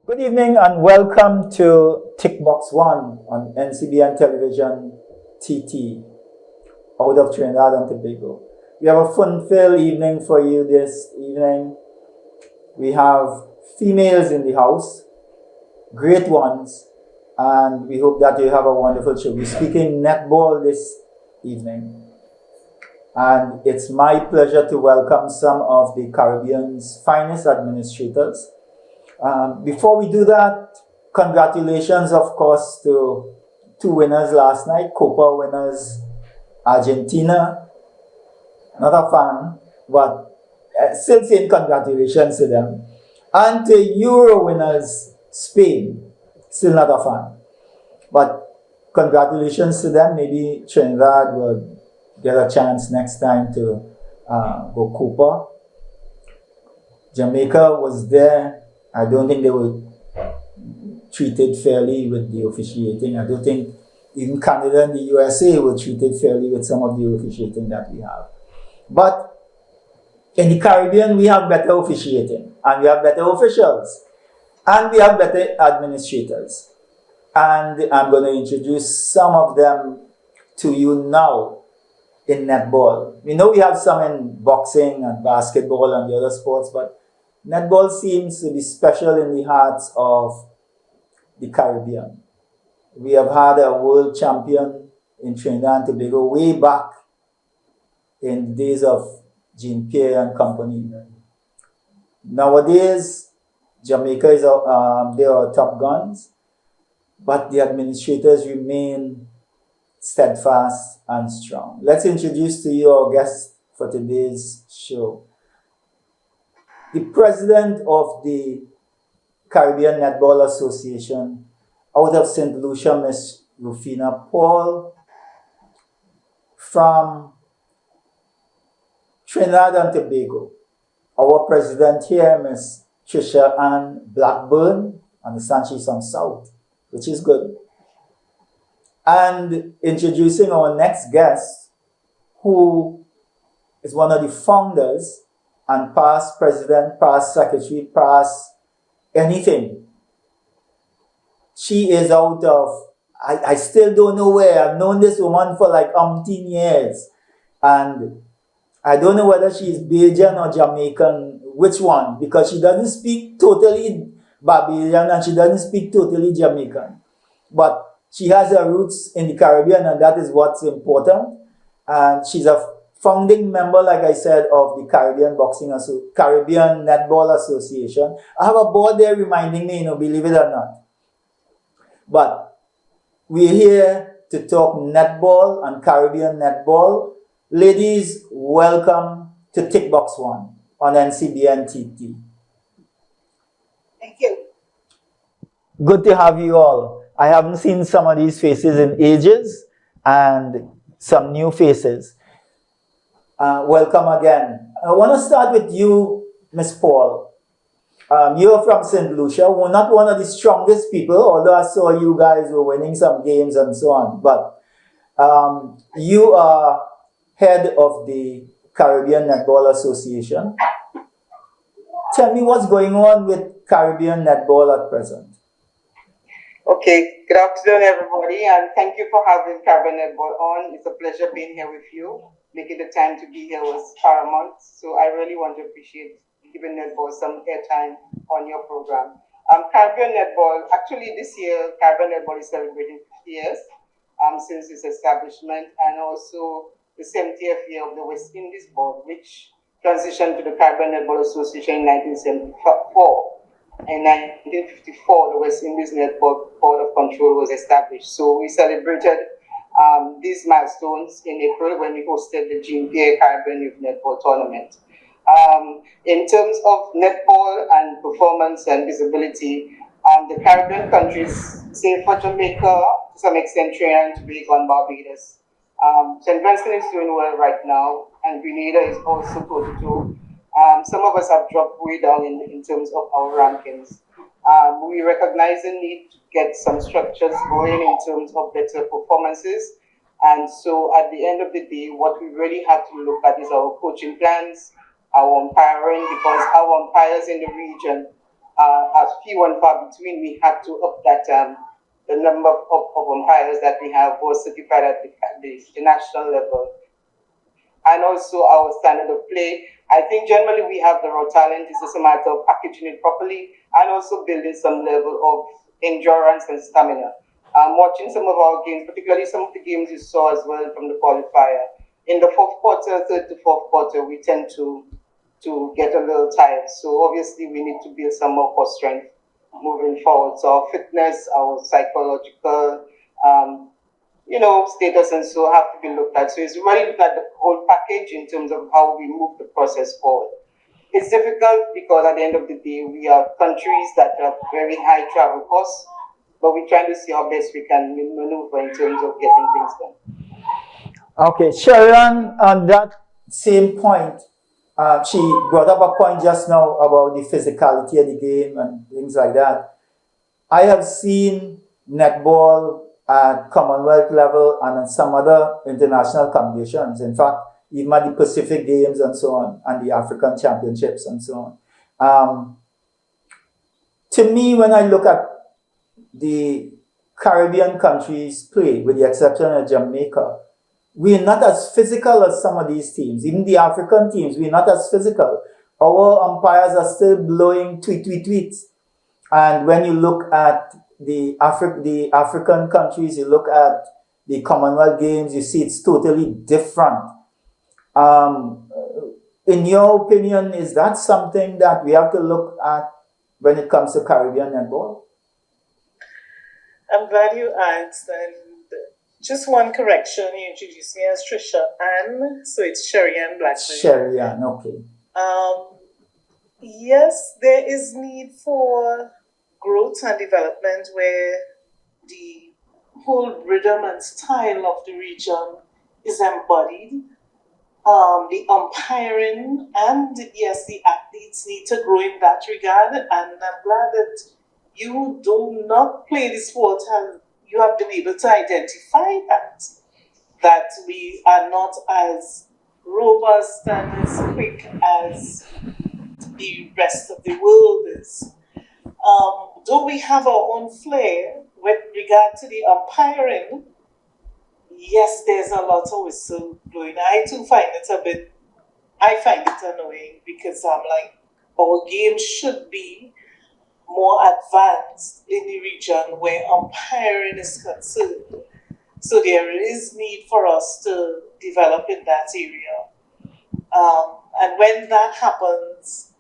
Good evening and welcome to TICKBOX ONE on NCBN Television TT out of Trinidad and Tobago. We have a fun-filled evening for you this evening. We have females in the house, great ones, and we hope that you have a wonderful show. We're speaking netball this evening, and it's my pleasure to welcome some of the Caribbean's finest administrators. Before we do that, congratulations, of course, to two winners last night, Copa winners, Argentina. Not a fan, but still saying congratulations to them. And to Euro winners, Spain. Still not a fan. But congratulations to them. Maybe Trinidad will get a chance next time to go Copa. Jamaica was there. I don't think they were treated fairly with the officiating. I don't think even Canada and the USA were treated fairly with some of the officiating that we have. But in the Caribbean, we have better officiating, and we have better officials, and we have better administrators. And I'm going to introduce some of them to you now in netball. We know we have some in boxing and basketball and the other sports, but netball seems to be special in the hearts of the Caribbean. We have had a world champion in Trinidad and Tobago way back in the days of Jean-Pierre and company. Nowadays, Jamaica is they are top guns, but the administrators remain steadfast and strong. Let's introduce to you our guest for today's show. The president of the Caribbean Netball Association out of St. Lucia, Miss Rufina Paul, from Trinidad and Tobago. Our president here, Miss Tricia and Blackburn, I understand she's from South, which is good. And introducing our next guest, who is one of the founders and past president, past secretary, past anything. She is out of, I still don't know where. I've known this woman for like 18 years. And I don't know whether she is Bajan or Jamaican, which one, because she doesn't speak totally Barbadian and she doesn't speak totally Jamaican. But she has her roots in the Caribbean, and that is what's important. And she's a founding member, like I said, of the Caribbean Netball Association. I have a board there reminding me, believe it or not. But we're here to talk netball and Caribbean netball. Ladies, welcome to TICKBOX ONE on NCBNTT. Thank you. Good to have you all. I haven't seen some of these faces in ages, and some new faces. Welcome again. I want to start with you, Miss Paul. You're from St. Lucia. We're not one of the strongest people, although I saw you guys were winning some games and so on. But you are head of the Caribbean Netball Association. Tell me what's going on with Caribbean Netball at present. Okay, good afternoon, everybody, and thank you for having Caribbean Netball on. It's a pleasure being here with you. Making the time to be here was paramount, so I really want to appreciate giving netball some airtime on your program. Caribbean Netball, actually this year, Caribbean Netball is celebrating 50 years since its establishment, and also the 70th year of the West Indies Board, which transitioned to the Caribbean Netball Association in 1974. In 1954, the West Indies Netball Board of Control was established. So we celebrated these milestones in April when we hosted the Jean-Pierre Caribbean Youth Netball Tournament. In terms of netball and performance and visibility, the Caribbean countries, save for Jamaica, to some extent Trinidad and Tobago and Barbados. St. Vincent is doing well right now, and Grenada is also toe-to-toe. Some of us have dropped way down in terms of our rankings. We recognize the need to get some structures going in terms of better performances. And so at the end of the day, what we really have to look at is our coaching plans, our umpiring, because our umpires in the region as few and far between, we had to up that the number of umpires that we have was certified at the national level, and also our standard of play. I think generally we have the raw talent. It's just a matter of packaging it properly and also building some level of endurance and stamina. Watching some of our games, particularly some of the games you saw as well from the qualifier, in the fourth quarter, third to fourth quarter, we tend to get a little tired. So obviously we need to build some more core strength moving forward. So our fitness, our psychological, status and so have to be looked at. So it's really looked at the whole package in terms of how we move the process forward. It's difficult because at the end of the day, we are countries that have very high travel costs, but we're trying to see how best we can maneuver in terms of getting things done. Okay, Sharon, on that same point, she brought up a point just now about the physicality of the game and things like that. I have seen netball at Commonwealth level and in some other international competitions. In fact, even at the Pacific Games and so on, and the African Championships and so on. To me, when I look at the Caribbean countries play, with the exception of Jamaica, we're not as physical as some of these teams. Even the African teams, we're not as physical. Our umpires are still blowing tweets. And when you look at the African countries, you look at the Commonwealth Games, you see it's totally different. In your opinion, is that something that we have to look at when it comes to Caribbean netball? I'm glad you asked. And just one correction, you introduced me as Tricia Ann, so it's Sherry Ann Blackburn. Sherry Ann, okay. Yes, there is need for growth and development where the whole rhythm and style of the region is embodied. The umpiring and yes, the athletes need to grow in that regard. And I'm glad that you do not play the sport and you have been able to identify that we are not as robust and as quick as the rest of the world is. Though we have our own flair with regard to the umpiring, yes, there's a lot of whistle blowing. I too find it annoying because I'm like, our game should be more advanced in the region where umpiring is concerned. So there is need for us to develop in that area. And when that happens,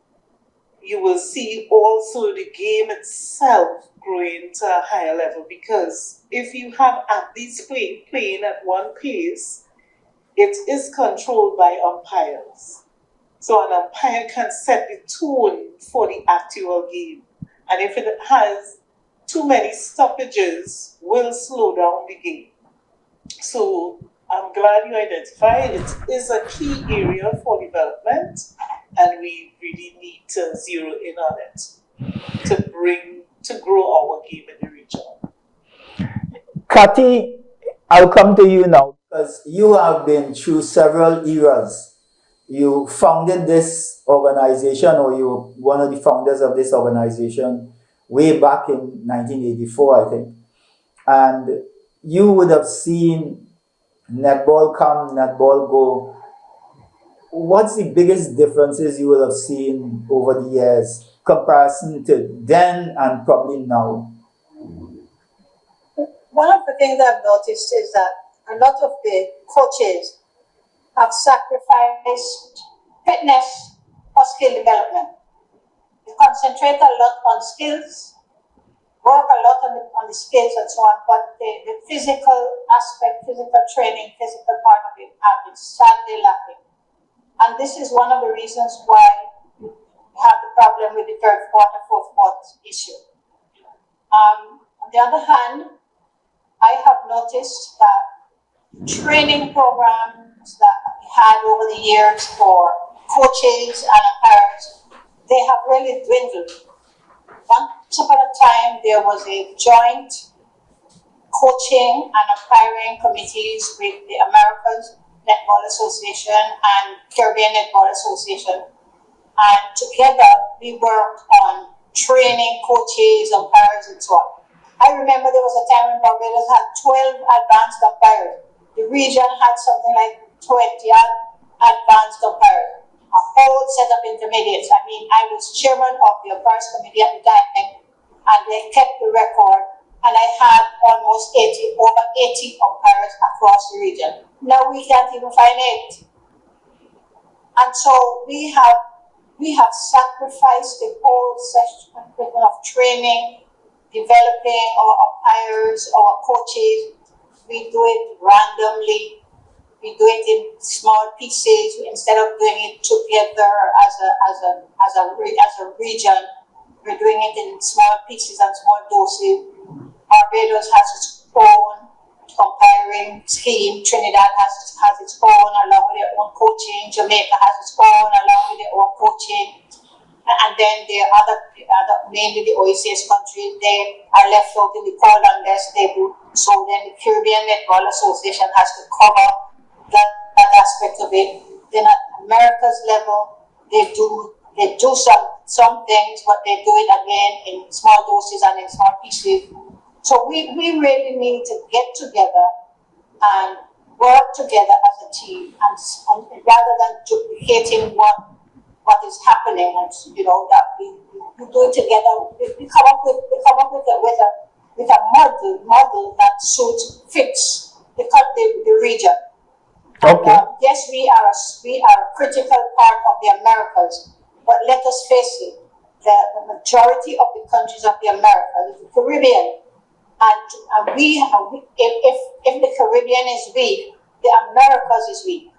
you will see also the game itself growing to a higher level, because if you have athletes playing at one pace, it is controlled by umpires. So an umpire can set the tone for the actual game. And if it has too many stoppages, will slow down the game. So I'm glad you identified it is a key area for development, and we really need to zero in on it to grow our game in the region. Kathy, I'll come to you now because you have been through several eras. You founded this organization, or you were one of the founders of this organization way back in 1984, I think. And you would have seen netball come, netball go. What's the biggest differences you will have seen over the years, comparison to then and probably now? One of the things I've noticed is that a lot of the coaches have sacrificed fitness for skill development. They concentrate a lot on skills, work a lot on the skills and so on, but the physical aspect, physical training, physical part of it have been sadly lacking. And this is one of the reasons why we have the problem with the third quarter, fourth quarter issue. On the other hand, I have noticed that training programs that we had over the years for coaches and umpires, they have really dwindled. Once upon a time, there was a joint coaching and umpiring committees with the Americas Netball Association and Caribbean Netball Association. And together, we worked on training coaches, umpires, and so on. I remember there was a time when Barbados had 12 advanced umpires. The region had something like 20 advanced umpires, a whole set of intermediates. I mean, I was chairman of the umpires committee at the time, and they kept the record, and I had almost over 80 umpires across the region. Now we can't even find 8. And so we have sacrificed the whole session of training, developing our umpires, our coaches. We do it randomly. We do it in small pieces instead of doing it together as a region. We're doing it in small pieces and small doses. Barbados has its own umpiring scheme. Trinidad has its own along with their own coaching. Jamaica has its own along with their own coaching. And then the other mainly the OACS countries, they are left out in the cold unless they do. So then the Caribbean Netball Association has to cover that aspect of it. Then at America's level, they do some things, but they do it again in small doses and in small pieces. So we really need to get together and work together as a team, and rather than duplicating what is happening, and that we do it together. We come up with a model that fits the region. Okay. And, yes, we are a critical part of the Americas, but let us face it, the majority of the countries of the Americas, the Caribbean, and if the Caribbean is weak, the Americas is weak.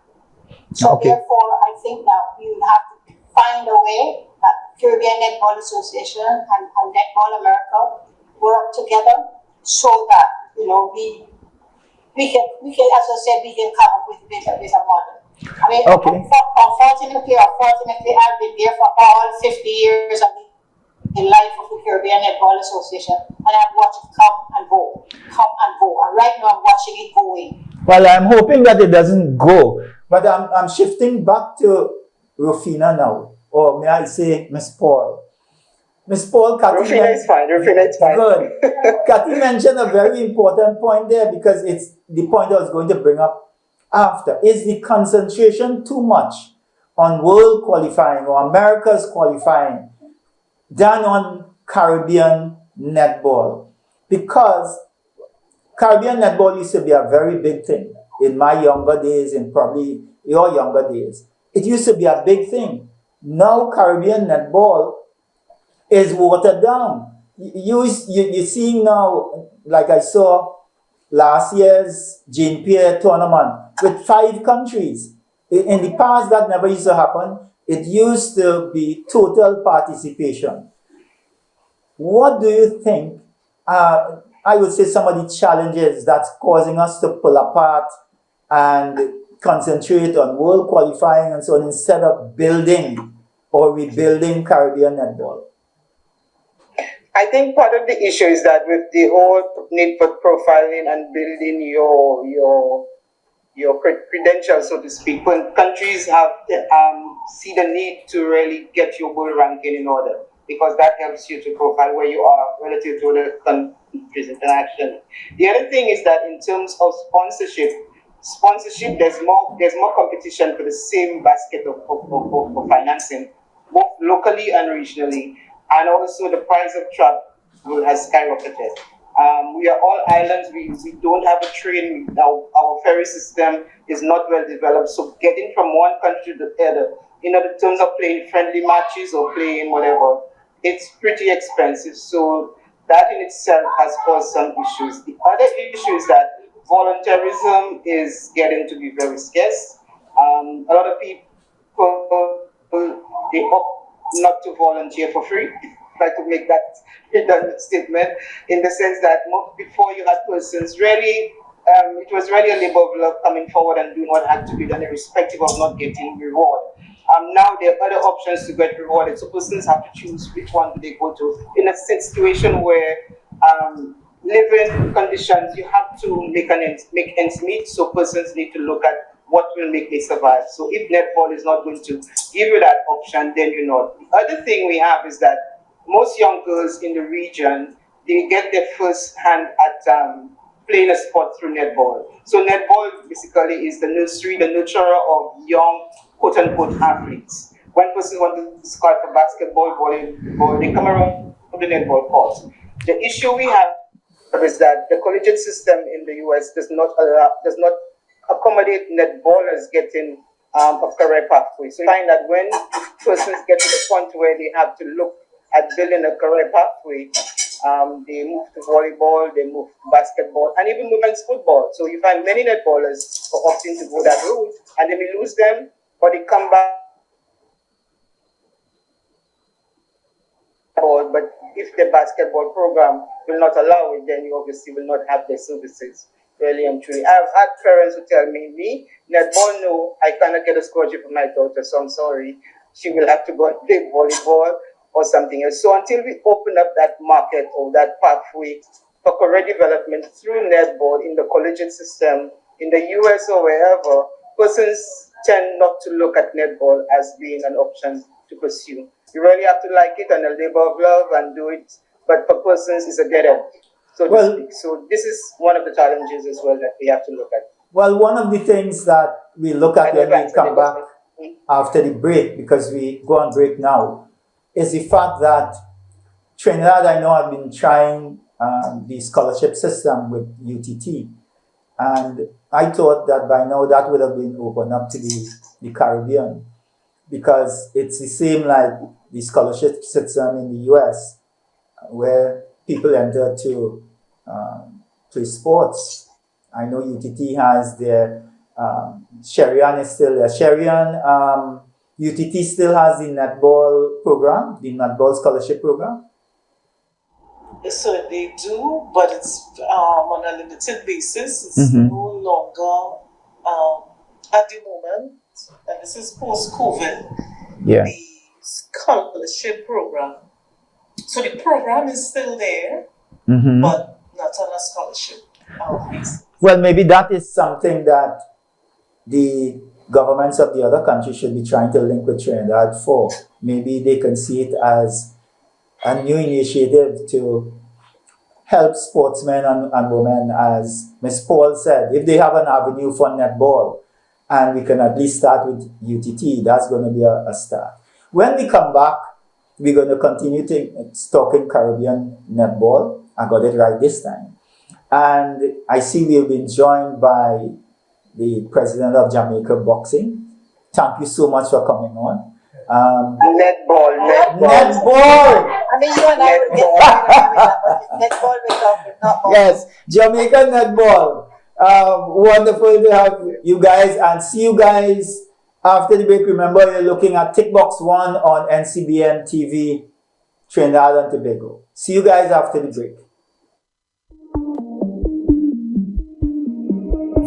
So Okay. therefore, I think that we will have to find a way that Caribbean Netball Association and Netball America work together so that we can, as I said, we can come up with a model. I mean, Okay. unfortunately, I've been there for all 50 years of the life of the Caribbean Netball Association, and I've watched it come and go. And right now I'm watching it going. Well, I'm hoping that it doesn't go. But I'm shifting back to Rufina now. Or may I say Miss Paul? Miss Paul, Rufina is fine. Good. Kathy mentioned a very important point there, because it's the point I was going to bring up after. Is the concentration too much on world qualifying or America's qualifying than on Caribbean netball? Because Caribbean netball used to be a very big thing in my younger days, and probably your younger days. It used to be a big thing. Now Caribbean netball is watered down. You're seeing now, like I saw last year's Jean Pierre tournament with 5 countries. In the past, that never used to happen. It used to be total participation. What do you think, I would say, some of the challenges that's causing us to pull apart and concentrate on world qualifying and so on, instead of building or rebuilding Caribbean netball? I think part of the issue is that with the whole need for profiling and building your credentials, so to speak, when countries have see the need to really get your world ranking in order, because that helps you to profile where you are relative to other countries internationally. The other thing is that in terms of sponsorship, there's more competition for the same basket of financing, both locally and regionally, and also the price of travel has skyrocketed. We are all islands. We don't have a train. Our ferry system is not well developed. So getting from one country to the other, in terms of playing friendly matches or playing whatever, it's pretty expensive. So that in itself has caused some issues. The other issue is that volunteerism is getting to be very scarce. A lot of people, they opt not to volunteer for free. Try to make that redundant statement, in the sense that before you had persons really, it was really a labor of love coming forward and doing what had to be done, irrespective of not getting reward. Now there are other options to get rewarded, so persons have to choose which one do they go to. In a situation where living conditions, you have to make ends meet, so persons need to look at what will make me survive. So if netball is not going to give you that option, then The other thing we have is that most young girls in the region, they get their first hand at playing a sport through netball. So netball basically is the nursery, the nurturer of young quote-unquote athletes. When persons want to scout for basketball, volleyball, they come around the netball court. The issue we have is that the collegiate system in the US does not accommodate netballers getting a career pathway. So you find that when persons get to the point where they have to look at building a career pathway, they move to volleyball, they move to basketball, and even women's football. So you find many netballers are opting to go that route, and they may lose them, or they come back. But if the basketball program will not allow it, then you obviously will not have their services. Really and truly. I've had parents who tell me, netball, no, I cannot get a scholarship for my daughter, so I'm sorry. She will have to go and play volleyball or something else. So until we open up that market or that pathway for career development through netball in the collegiate system, in the US or wherever, persons tend not to look at netball as being an option to pursue. You really have to like it and a labor of love and do it, but for persons it's a dead end, so to speak. So this is one of the challenges as well that we have to look at. Well, one of the things that we look at when we come back after the break, because we go on break now, is the fact that Trinidad, I know, have been trying the scholarship system with UTT, and I thought that by now that would have been opened up to the Caribbean, because it's the same like the scholarship system in the US, where people enter to play sports. I know UTT has their Sherian is still there. Sherian, UTT still has the netball program, the netball scholarship program. So they do, but it's on a limited basis. It's no longer at the moment, and this is post-COVID, the scholarship program. So the program is still there, but not on a scholarship basis. Well, maybe that is something that the governments of the other countries should be trying to link with Trinidad for. Maybe they can see it as a new initiative to help sportsmen and women, as Ms. Paul said. If they have an avenue for netball, and we can at least start with UTT, that's going to be a start. When we come back, we're going to continue talking Caribbean netball. I got it right this time. And I see we've been joined by the president of Jamaica Boxing. Thank you so much for coming on. Netball. I mean, you and I will get netball we're talking, not more. Yes, Jamaica netball. Wonderful to have you guys, and see you guys after the break. Remember, you're looking at TICKBOX ONE on NCBNTT, Trinidad and Tobago. See you guys after the break.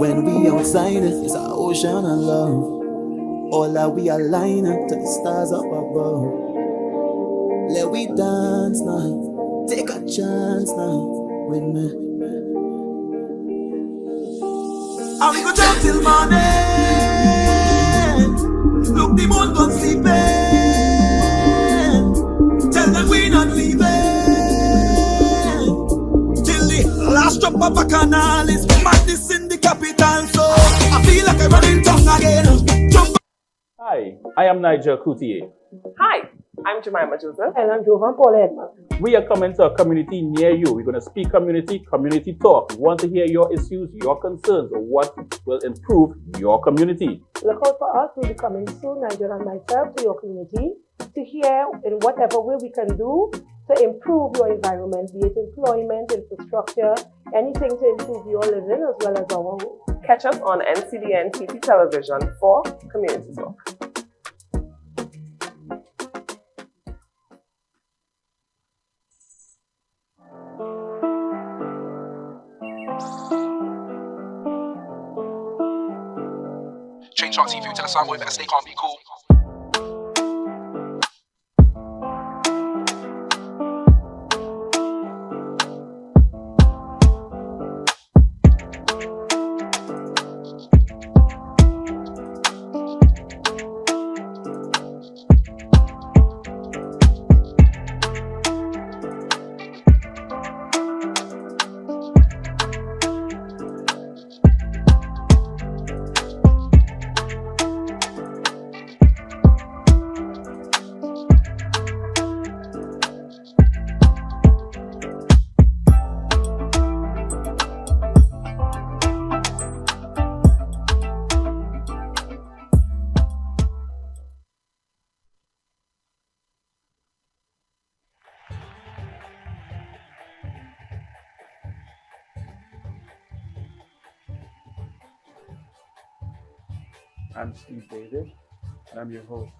When we outside, it's an ocean of love. All that we align to the stars up above. Let we dance now, take a chance now with me. And we go jump till morning. Look, the moon gone sleeping. Tell them we not leaving till the last drop of a canal is madness in the capital. So I feel like I'm running tongue again. Jump. Hi, I am Nigel Coutier. Hi, I'm Jemima Joseph. And I'm Jovan Paul Edmond. We are coming to a community near you. We're going to speak community talk. We want to hear your issues, your concerns, or what will improve your community. Look out for us. We'll be coming soon, Nigel and myself, to your community to hear in whatever way we can do to improve your environment, be it employment, infrastructure, anything to improve your living as well as our home. Catch us on NCBNTT television for Community Talk. Change our TV to the sound wave, they can't be cool. I'm Steve David, and I'm your host.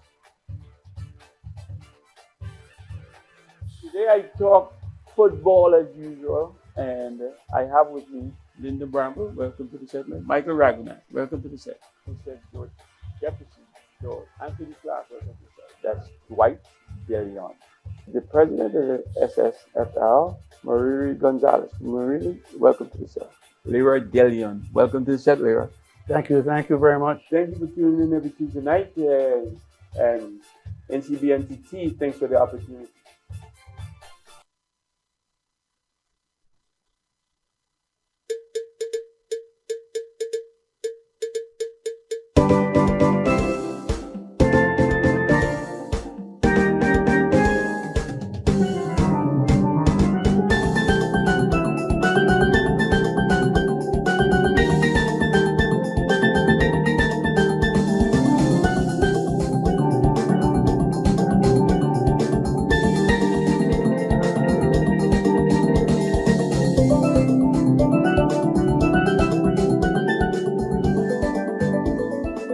Today I talk football as usual, and I have with me Linda Bramble, welcome to the set, Michael Ragnar, welcome to the set, who said George Jefferson, George Anthony Clark, welcome to the set. That's Dwight DeLeon. The president of the SSFL, Mariri Gonzalez. Mariri, welcome to the set. Leroy DeLeon, welcome to the set, Leroy. Thank you very much. Thank you for tuning in every Tuesday night, and NCBNTT, thanks for the opportunity.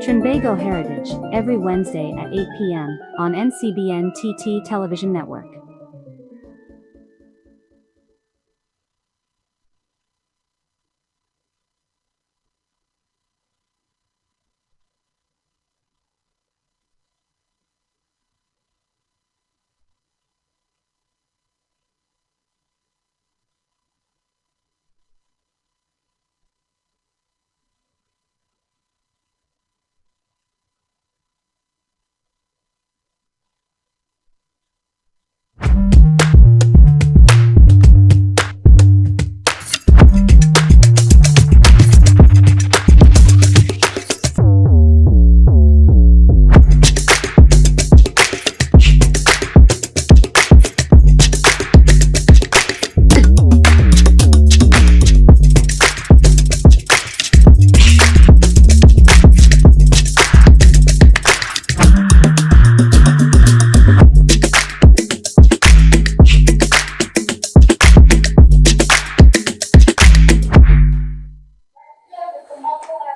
Trinbago Heritage, every Wednesday at 8 p.m. on NCBNTT Television Network.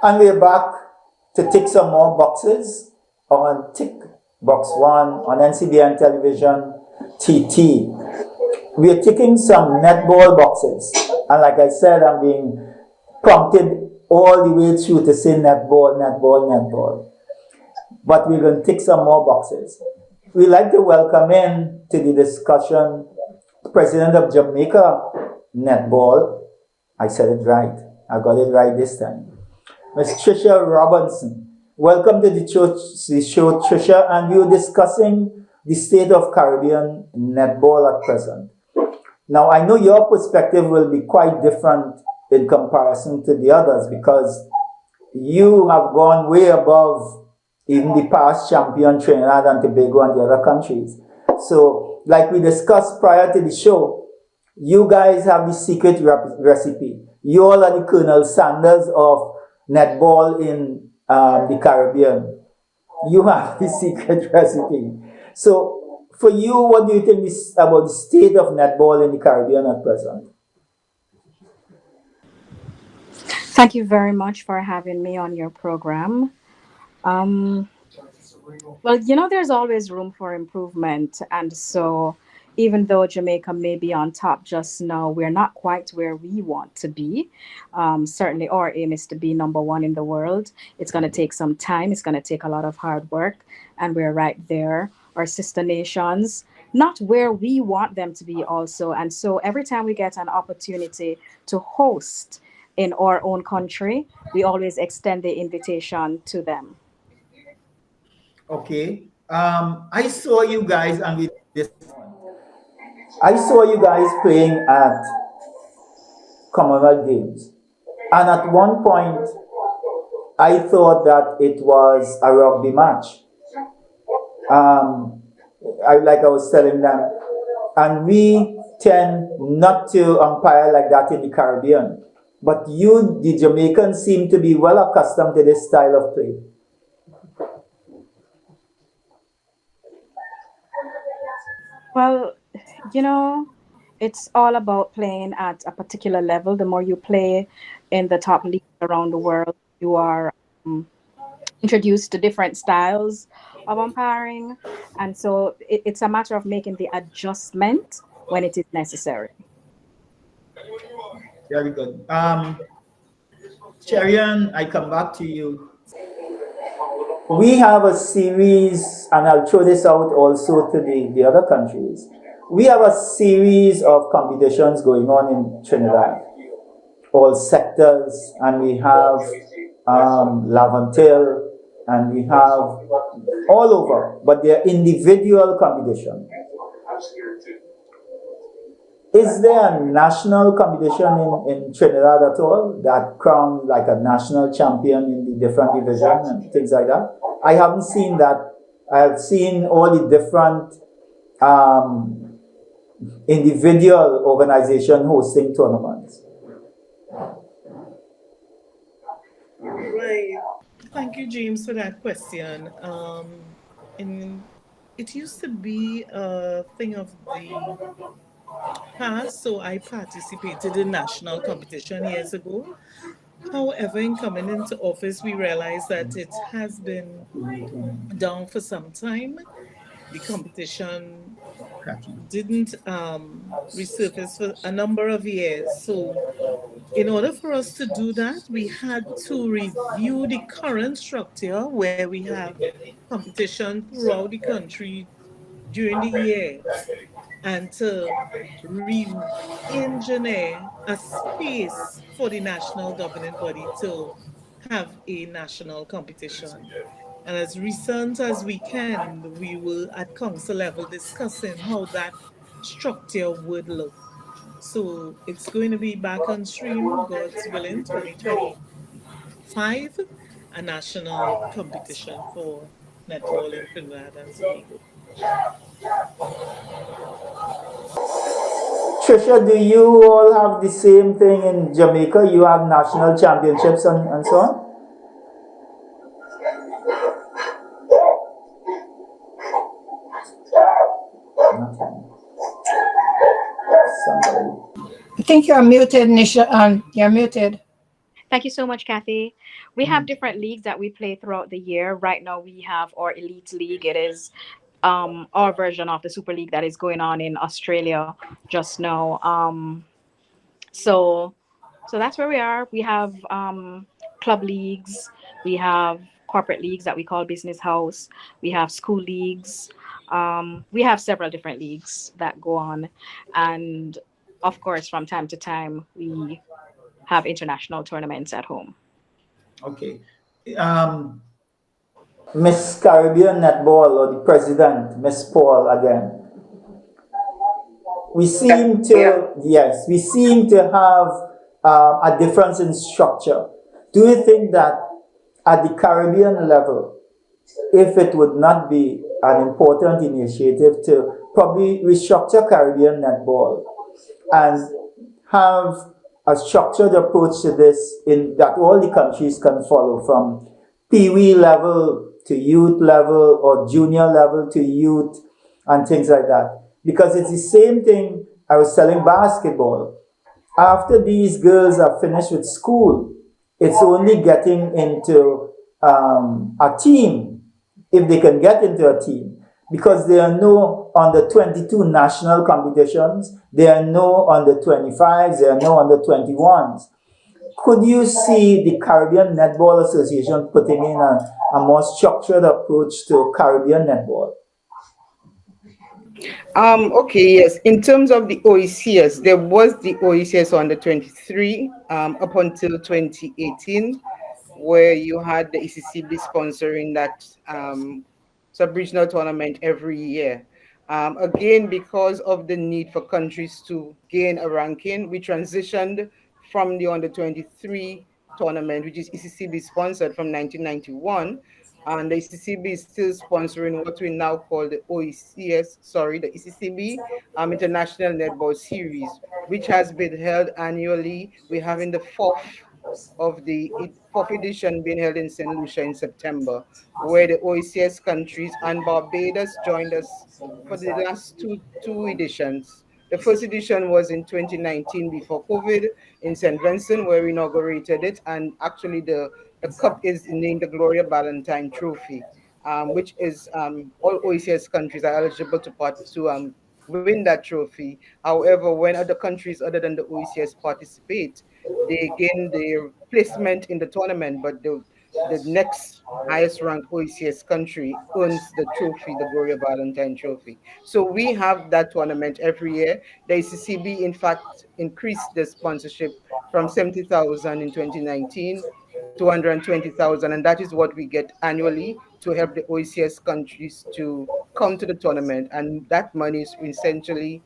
And we're back to tick some more boxes on TICKBOX ONE on NCBN Television TT. We're ticking some netball boxes. And like I said, I'm being prompted all the way through to say netball, netball, netball. But we're going to tick some more boxes. We'd like to welcome in to the discussion President of Jamaica Netball. I said it right. I got it right this time. Ms. Tricia Robinson. Welcome to the show, Tricia, and we were discussing the state of Caribbean netball at present. Now, I know your perspective will be quite different in comparison to the others because you have gone way above even the past champion Trinidad and Tobago and the other countries. So, like we discussed prior to the show, you guys have the secret recipe. You all are the Colonel Sanders of netball in the Caribbean. You have the secret recipe. So, for you, what do you think is about the state of netball in the Caribbean at present? Thank you very much for having me on your program. Well, there's always room for improvement. And so, even though Jamaica may be on top just now, we're not quite where we want to be. Certainly, our aim is to be number one in the world. It's going to take some time, it's going to take a lot of hard work. And we're right there. Our sister nations, not where we want them to be, also. And so, every time we get an opportunity to host in our own country, we always extend the invitation to them. Okay. I saw you guys and I saw you guys playing at Commonwealth Games. And at one point, I thought that it was a rugby match. Like I was telling them, and we tend not to umpire like that in the Caribbean. But you, the Jamaicans, seem to be well accustomed to this style of play. Well, it's all about playing at a particular level. The more you play in the top leagues around the world, you are introduced to different styles of umpiring. And so it's a matter of making the adjustment when it is necessary. Very good. Cherian, I come back to you. We have a series, and I'll throw this out also to the other countries. We have a series of competitions going on in Trinidad, all sectors, and we have Lavantil, and we have all over, but they're individual competition. Is there a national competition in Trinidad at all that crown like a national champion in the different divisions and things like that? I haven't seen that. I have seen all the different individual organization hosting tournaments. Right. Thank you, James, for that question. It used to be a thing of the past, so I participated in national competition years ago. However, in coming into office, we realized that it has been down for some time. The competition didn't resurface for a number of years. So in order for us to do that, we had to review the current structure where we have competition throughout the country during the year and to re-engineer a space for the national governing body to have a national competition. And as recent as we can, we will at council level discussing how that structure would look. So it's going to be back on stream, God's willing, 2025, a national competition for netball in Trinidad and Tobago. Tricia, do you all have the same thing in Jamaica? You have national championships and so on? I think you're muted, Nisha. You're muted. Thank you so much, Kathy. We have different leagues that we play throughout the year. Right now, we have our Elite League. It is our version of the Super League that is going on in Australia just now. So that's where we are. We have club leagues. We have corporate leagues that we call Business House. We have school leagues. We have several different leagues that go on. And of course, from time to time, we have international tournaments at home. Okay. Miss Caribbean Netball, or the president, Miss Paul again. We seem to, yes, we seem to have a difference in structure. Do you think that at the Caribbean level, if it would not be an important initiative to probably restructure Caribbean netball and have a structured approach to this in that all the countries can follow, from Pee-wee level to youth level or junior level to youth and things like that? Because it's the same thing I was telling basketball. After these girls are finished with school, it's only getting into a team, if they can get into a team, because there are no under 22 national competitions, there are no under 25s, there are no under 21s. Could you see the Caribbean Netball Association putting in a more structured approach to Caribbean netball? Okay, yes. In terms of the OECS, there was the OECS under 23 up until 2018, where you had the ECCB sponsoring that sub-regional tournament every year. Again, because of the need for countries to gain a ranking, we transitioned from the under 23 tournament, which is ECCB sponsored from 1991. And the ECCB is still sponsoring what we now call the the ECCB International Netball Series, which has been held annually. We're having the fourth edition being held in St. Lucia in September, where the OECS countries and Barbados joined us for the last two editions. The first edition was in 2019 before COVID in St. Vincent, where we inaugurated it, and actually the the cup is named the Gloria Ballantyne Trophy, which is all OECS countries are eligible to win that trophy. However, when other countries other than the OECS participate, they gain their placement in the tournament, but the next highest ranked OECS country owns the trophy, the Gloria Valentine Trophy. So we have that tournament every year. The ACCB, in fact, increased the sponsorship from 70,000 in 2019 to 220,000, and that is what we get annually to help the OECS countries to come to the tournament. And that money is essentially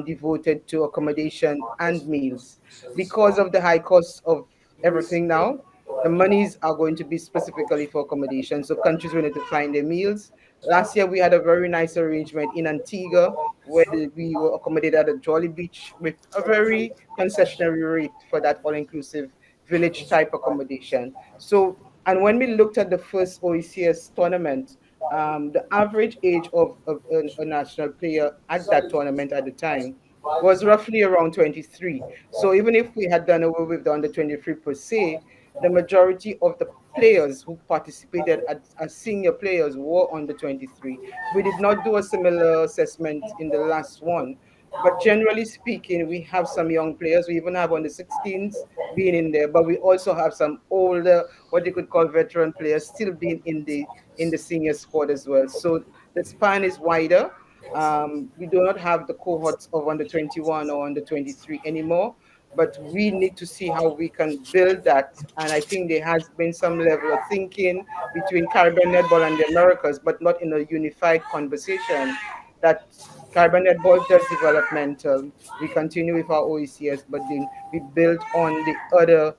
devoted to accommodation and meals. Because of the high cost of everything now, the monies are going to be specifically for accommodation. So countries will need to find their meals. Last year, we had a very nice arrangement in Antigua where we were accommodated at a Jolly Beach with a very concessionary rate for that all-inclusive village type accommodation. So, and when we looked at the first OECS tournament, the average age of a national player at that tournament at the time was roughly around 23. So even if we had done away with the under 23 per se, the majority of the players who participated as senior players were under 23. We did not do a similar assessment in the last one, but generally speaking, we have some young players. We even have under 16s being in there, but we also have some older, what you could call veteran players, still being in the senior squad as well. So the span is wider. We do not have the cohorts of under 21 or under 23 anymore, but we need to see how we can build that. And I think there has been some level of thinking between Caribbean Netball and the Americas, but not in a unified conversation, that Caribbean Netball does developmental. We continue with our OECS, but then we build on the other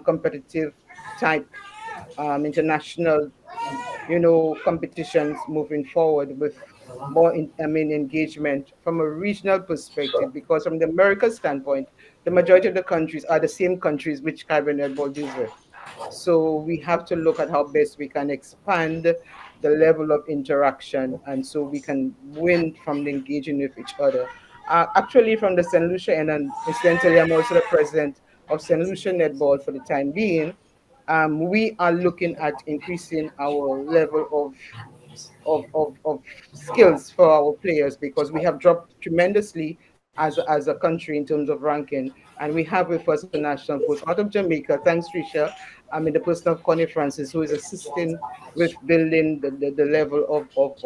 competitive type international, competitions moving forward with more engagement from a regional perspective, because from the America standpoint, the majority of the countries are the same countries which Caribbean Netball deals with. So we have to look at how best we can expand the level of interaction, and so we can win from the engaging with each other. Actually, from the St. Lucia end, and incidentally, I'm also the president of St. Lucia Netball for the time being. We are looking at increasing our level of skills for our players, because we have dropped tremendously as a country in terms of ranking, and we have with us a national coach out of Jamaica. Thanks, Tricia. I mean, the person of Connie Francis, who is assisting with building the level of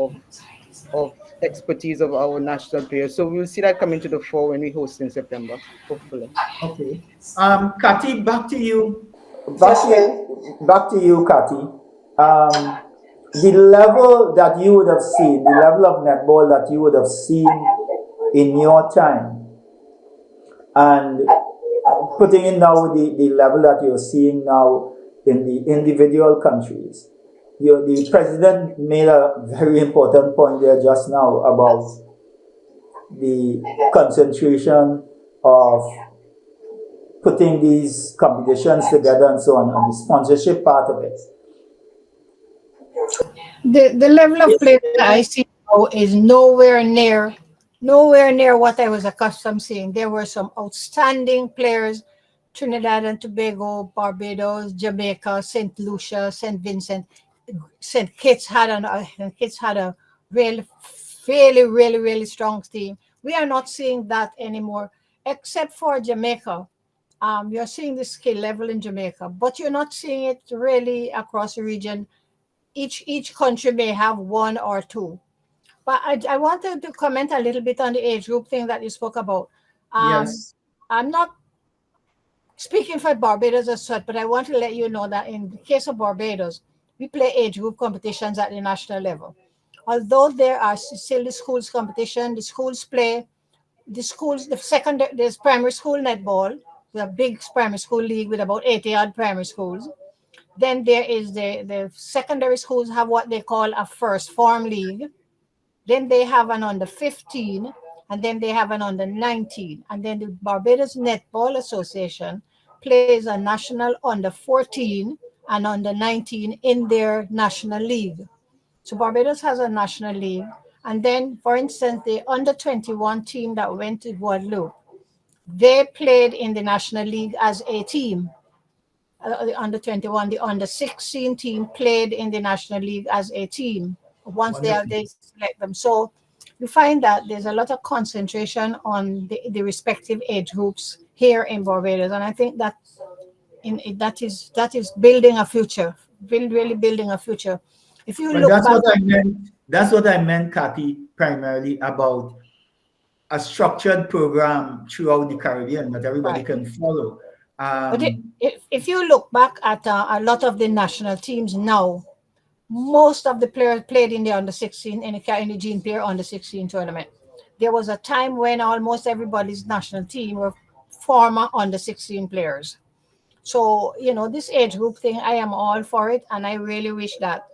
expertise of our national players. So we'll see that coming to the fore when we host in September, hopefully. Okay. Kati, back to you. Back to you, Kati. The level that you would have seen, the level of netball that you would have seen in your time, and putting in now the level that you're seeing now in the individual countries. The president made a very important point there just now about the concentration of putting these competitions together and so on, and the sponsorship part of it. The level of play that I see now is nowhere near what I was accustomed seeing. There were some outstanding players: Trinidad and Tobago, Barbados, Jamaica, St. Lucia, St. Vincent. St. Kitts had a really strong team. We are not seeing that anymore, except for Jamaica. You're seeing the skill level in Jamaica, but you're not seeing it really across the region. Each country may have one or two. But I wanted to comment a little bit on the age group thing that you spoke about. Yes. I'm not speaking for Barbados as such, but I want to let you know that in the case of Barbados, we play age group competitions at the national level. Although there are still the schools competition, the schools play, there's primary school netball, the big primary school league with about 80 odd primary schools. Then there is the secondary schools have what they call a first form league. Then they have an under 15, and then they have an under 19. And then the Barbados Netball Association plays a national under 14 and under 19 in their national league. So Barbados has a national league. And then, for instance, the under 21 team that went to Guadeloupe, they played in the national league as a team. the under 21, the under 16 team played in the National League as a team once they select them. So you find that there's a lot of concentration on the respective age groups here in Barbados, and I think that that is building a future, really building a future. If you look that's back, what I meant. That's what I meant, Kathy, primarily about a structured program throughout the Caribbean that everybody can follow. But if you look back at a lot of the national teams now, most of the players played in the under 16 in the Gene Player under 16 tournament. There was a time when almost everybody's national team were former under 16 players. So, this age group thing, I am all for it. And I really wish that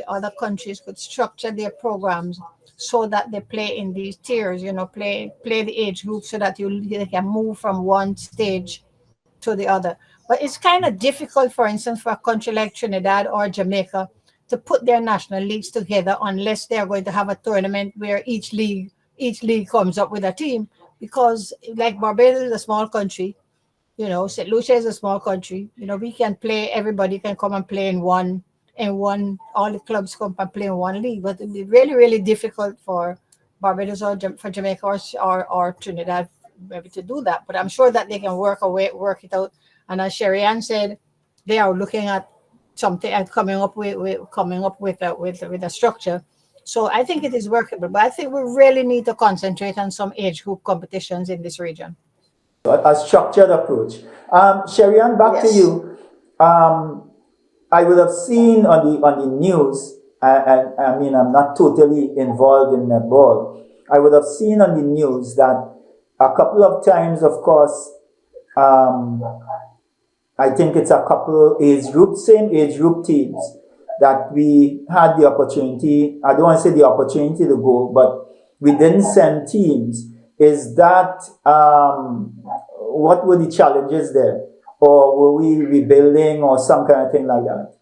other countries could structure their programs so that they play in these tiers, play the age group so that they can move from one stage to the other. But it's kind of difficult, for instance, for a country like Trinidad or Jamaica to put their national leagues together unless they're going to have a tournament where each league comes up with a team. Because like Barbados is a small country, St. Lucia is a small country. We can play, everybody can come and play in one, all the clubs come and play in one league. But it'd be really, really difficult for Barbados or for Jamaica or Trinidad maybe to do that. But I'm sure that they can work it out. And as Sherry Ann said, they are looking at something and coming up with a structure. So I think it is workable. But I think we really need to concentrate on some age group competitions in this region. A structured approach. Sherry Ann, back to you. I would have seen on the news, and I mean, I'm not totally involved in netball. I would have seen on the news that a couple of times, of course, I think it's a couple same age group teams that we had the opportunity, I don't want to say the opportunity to go, but we didn't send teams. Is that, what were the challenges there? Or were we rebuilding or some kind of thing like that?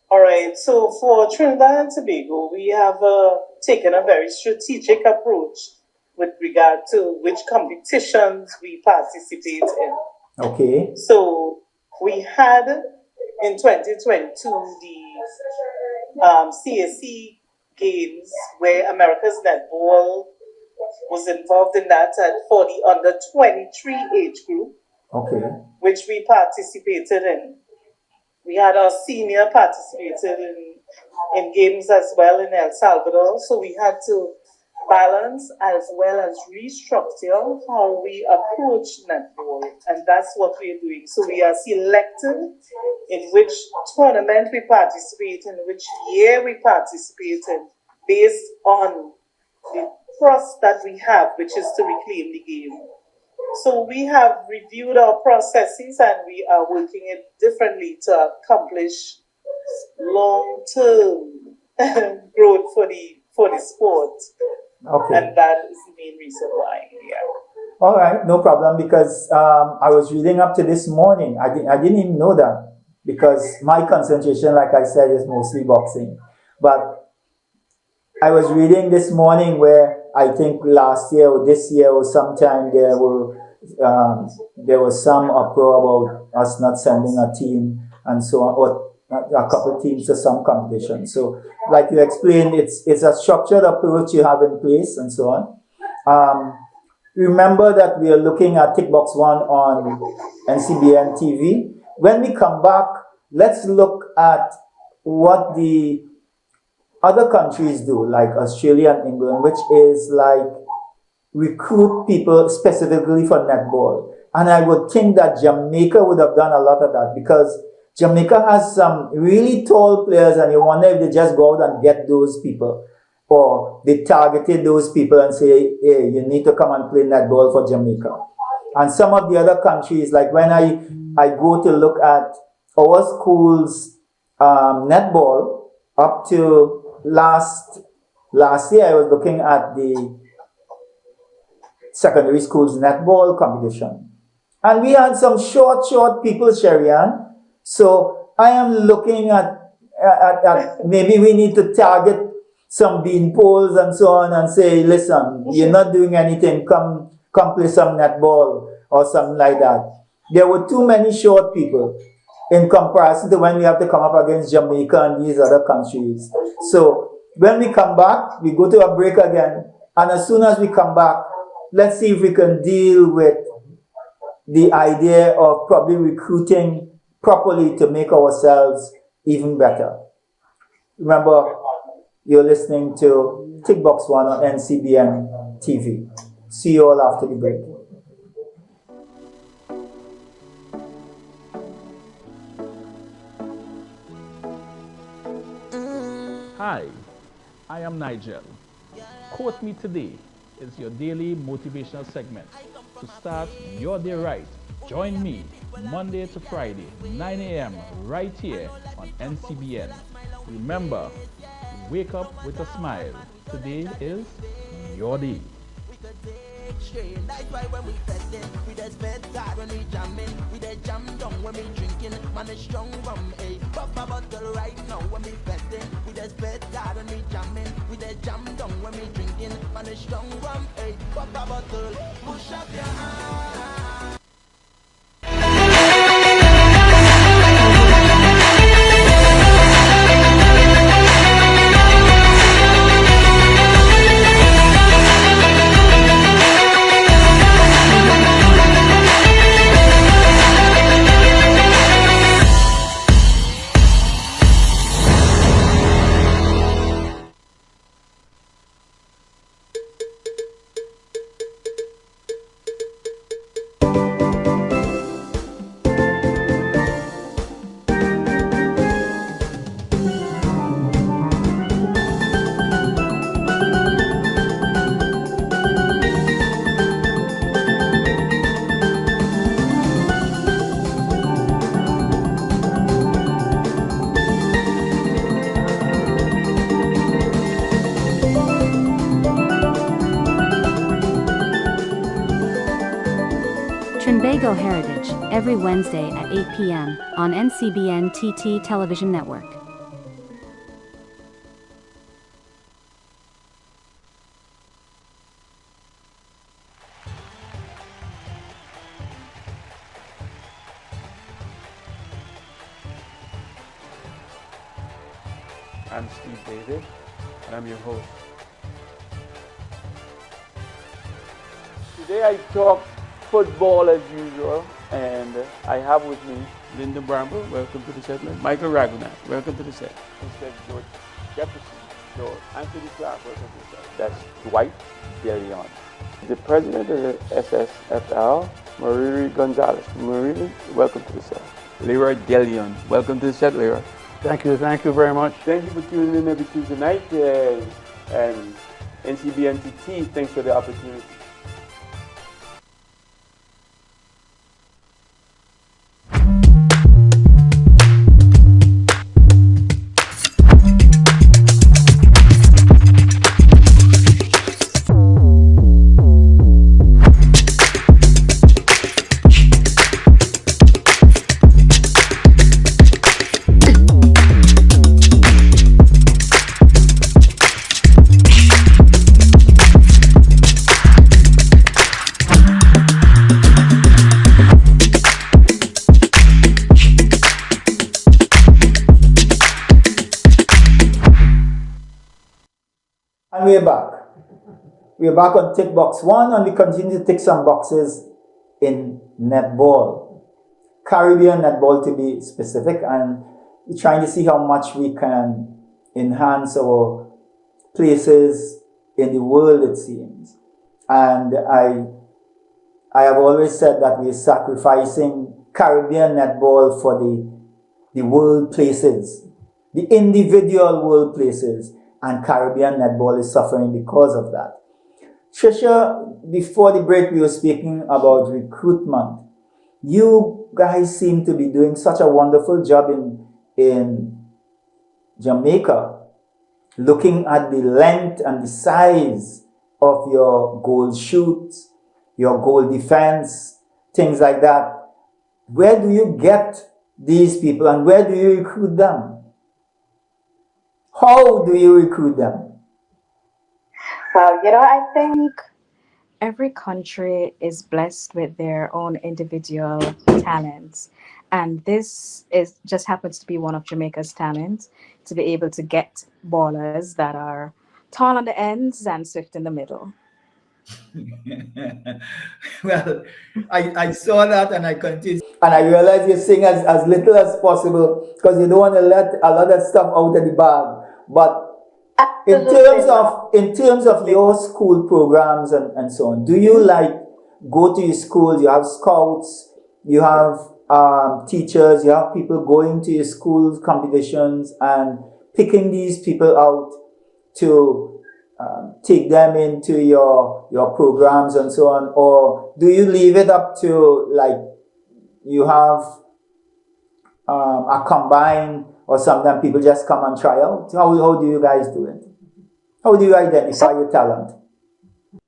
All right, so for Trinidad and Tobago, we have taken a very strategic approach with regard to which competitions we participate in. Okay. So we had in 2022 the CAC Games where America's Netball was involved in that for the under 23 age group, okay, which we participated in. We had our senior participated in games as well in El Salvador, so we had to balance as well as restructure how we approach netball, and that's what we're doing. So we are selecting in which tournament we participate in, which year we participate in, based on the trust that we have, which is to reclaim the game. So we have reviewed our processes and we are working it differently to accomplish long-term growth for the sport. Okay. And that is the main reason why, yeah. All right, no problem, because I was reading up to this morning. I didn't even know that, because my concentration, like I said, is mostly boxing. But I was reading this morning where I think last year or this year or sometime there was some uproar about us not sending a team and so on, or a couple of teams to some competition. So, like you explained, it's a structured approach you have in place and so on. Remember that we are looking at TICKBOX ONE on NCBN TV. When we come back, let's look at what the other countries do, like Australia and England, which is like recruit people specifically for netball. And I would think that Jamaica would have done a lot of that, because Jamaica has some really tall players, and you wonder if they just go out and get those people, or they targeted those people and say, hey, you need to come and play netball for Jamaica. And some of the other countries, like when I go to look at our school's netball, up to last year, I was looking at the secondary school's netball competition. And we had some short people, Sherry Ann. So I am looking at maybe we need to target some bean poles and so on and say, listen, you're not doing anything, come play some netball or something like that. there were too many short people in comparison to when we have to come up against Jamaica and these other countries. So when we come back, we go to a break again, and as soon as we come back, let's see if we can deal with the idea of probably recruiting properly to make ourselves even better. Remember, you're listening to TICKBOX ONE on NCBN TV. See you all after the break. Hi, I am Nigel. Quote Me Today is your daily motivational segment to start your day right. Join me Monday to Friday, 9 a.m. right here on NCBN. Remember, wake up with a smile. Today is your day. That's why when we festin', we just bed tight when we jammin', we just jam down when we drinking, man it's strong rum, eh. Pop a bottle right now when we festin', we just bed tight when we jammin', we just jam down when we drinking, man it's strong rum, eh. Pop a bottle, push up your hand. Trinbago Heritage, every Wednesday at 8 p.m. on NCBNTT Television Network. I'm Steve David, and I'm your host. Today I talk football as usual, and I have with me Linda Bramble, welcome to the set. Michael Ragunac, welcome to the set. Instead George Jefferson, George Anthony Clark, welcome to the set. That's Dwight DeLeon. The president of the SSFL, Mariri Gonzalez. Mariri, welcome to the set. Leroy DeLeon, welcome to the set, Leroy. Thank you very much. Thank you for tuning in every Tuesday night, and NCBNTT, thanks for the opportunity. And we're back. We're back on TICKBOX ONE, and we continue to tick some boxes in netball. Caribbean netball to be specific, and we're trying to see how much we can enhance our places in the world, it seems. And I have always said that we're sacrificing Caribbean netball for the world places, the individual world places, and Caribbean netball is suffering because of that. Tricia, before the break, we were speaking about recruitment. You guys seem to be doing such a wonderful job in Jamaica, looking at the length and the size of your goal shoots, your goal defense, things like that. Where do you get these people, and where do you recruit them? How do you recruit them? Well, I think every country is blessed with their own individual talents. And this is just happens to be one of Jamaica's talents to be able to get ballers that are tall on the ends and swift in the middle. Well, I saw that and I continued. And I realized you're saying as little as possible because you don't want to let a lot of stuff out of the bag. But in terms of your school programs and so on, do you like go to your schools, you have scouts, you have teachers, you have people going to your school competitions and picking these people out to take them into your programs and so on, or do you leave it up to like you have a combine or sometimes people just come and try out? How do you guys do it? How do you identify your talent?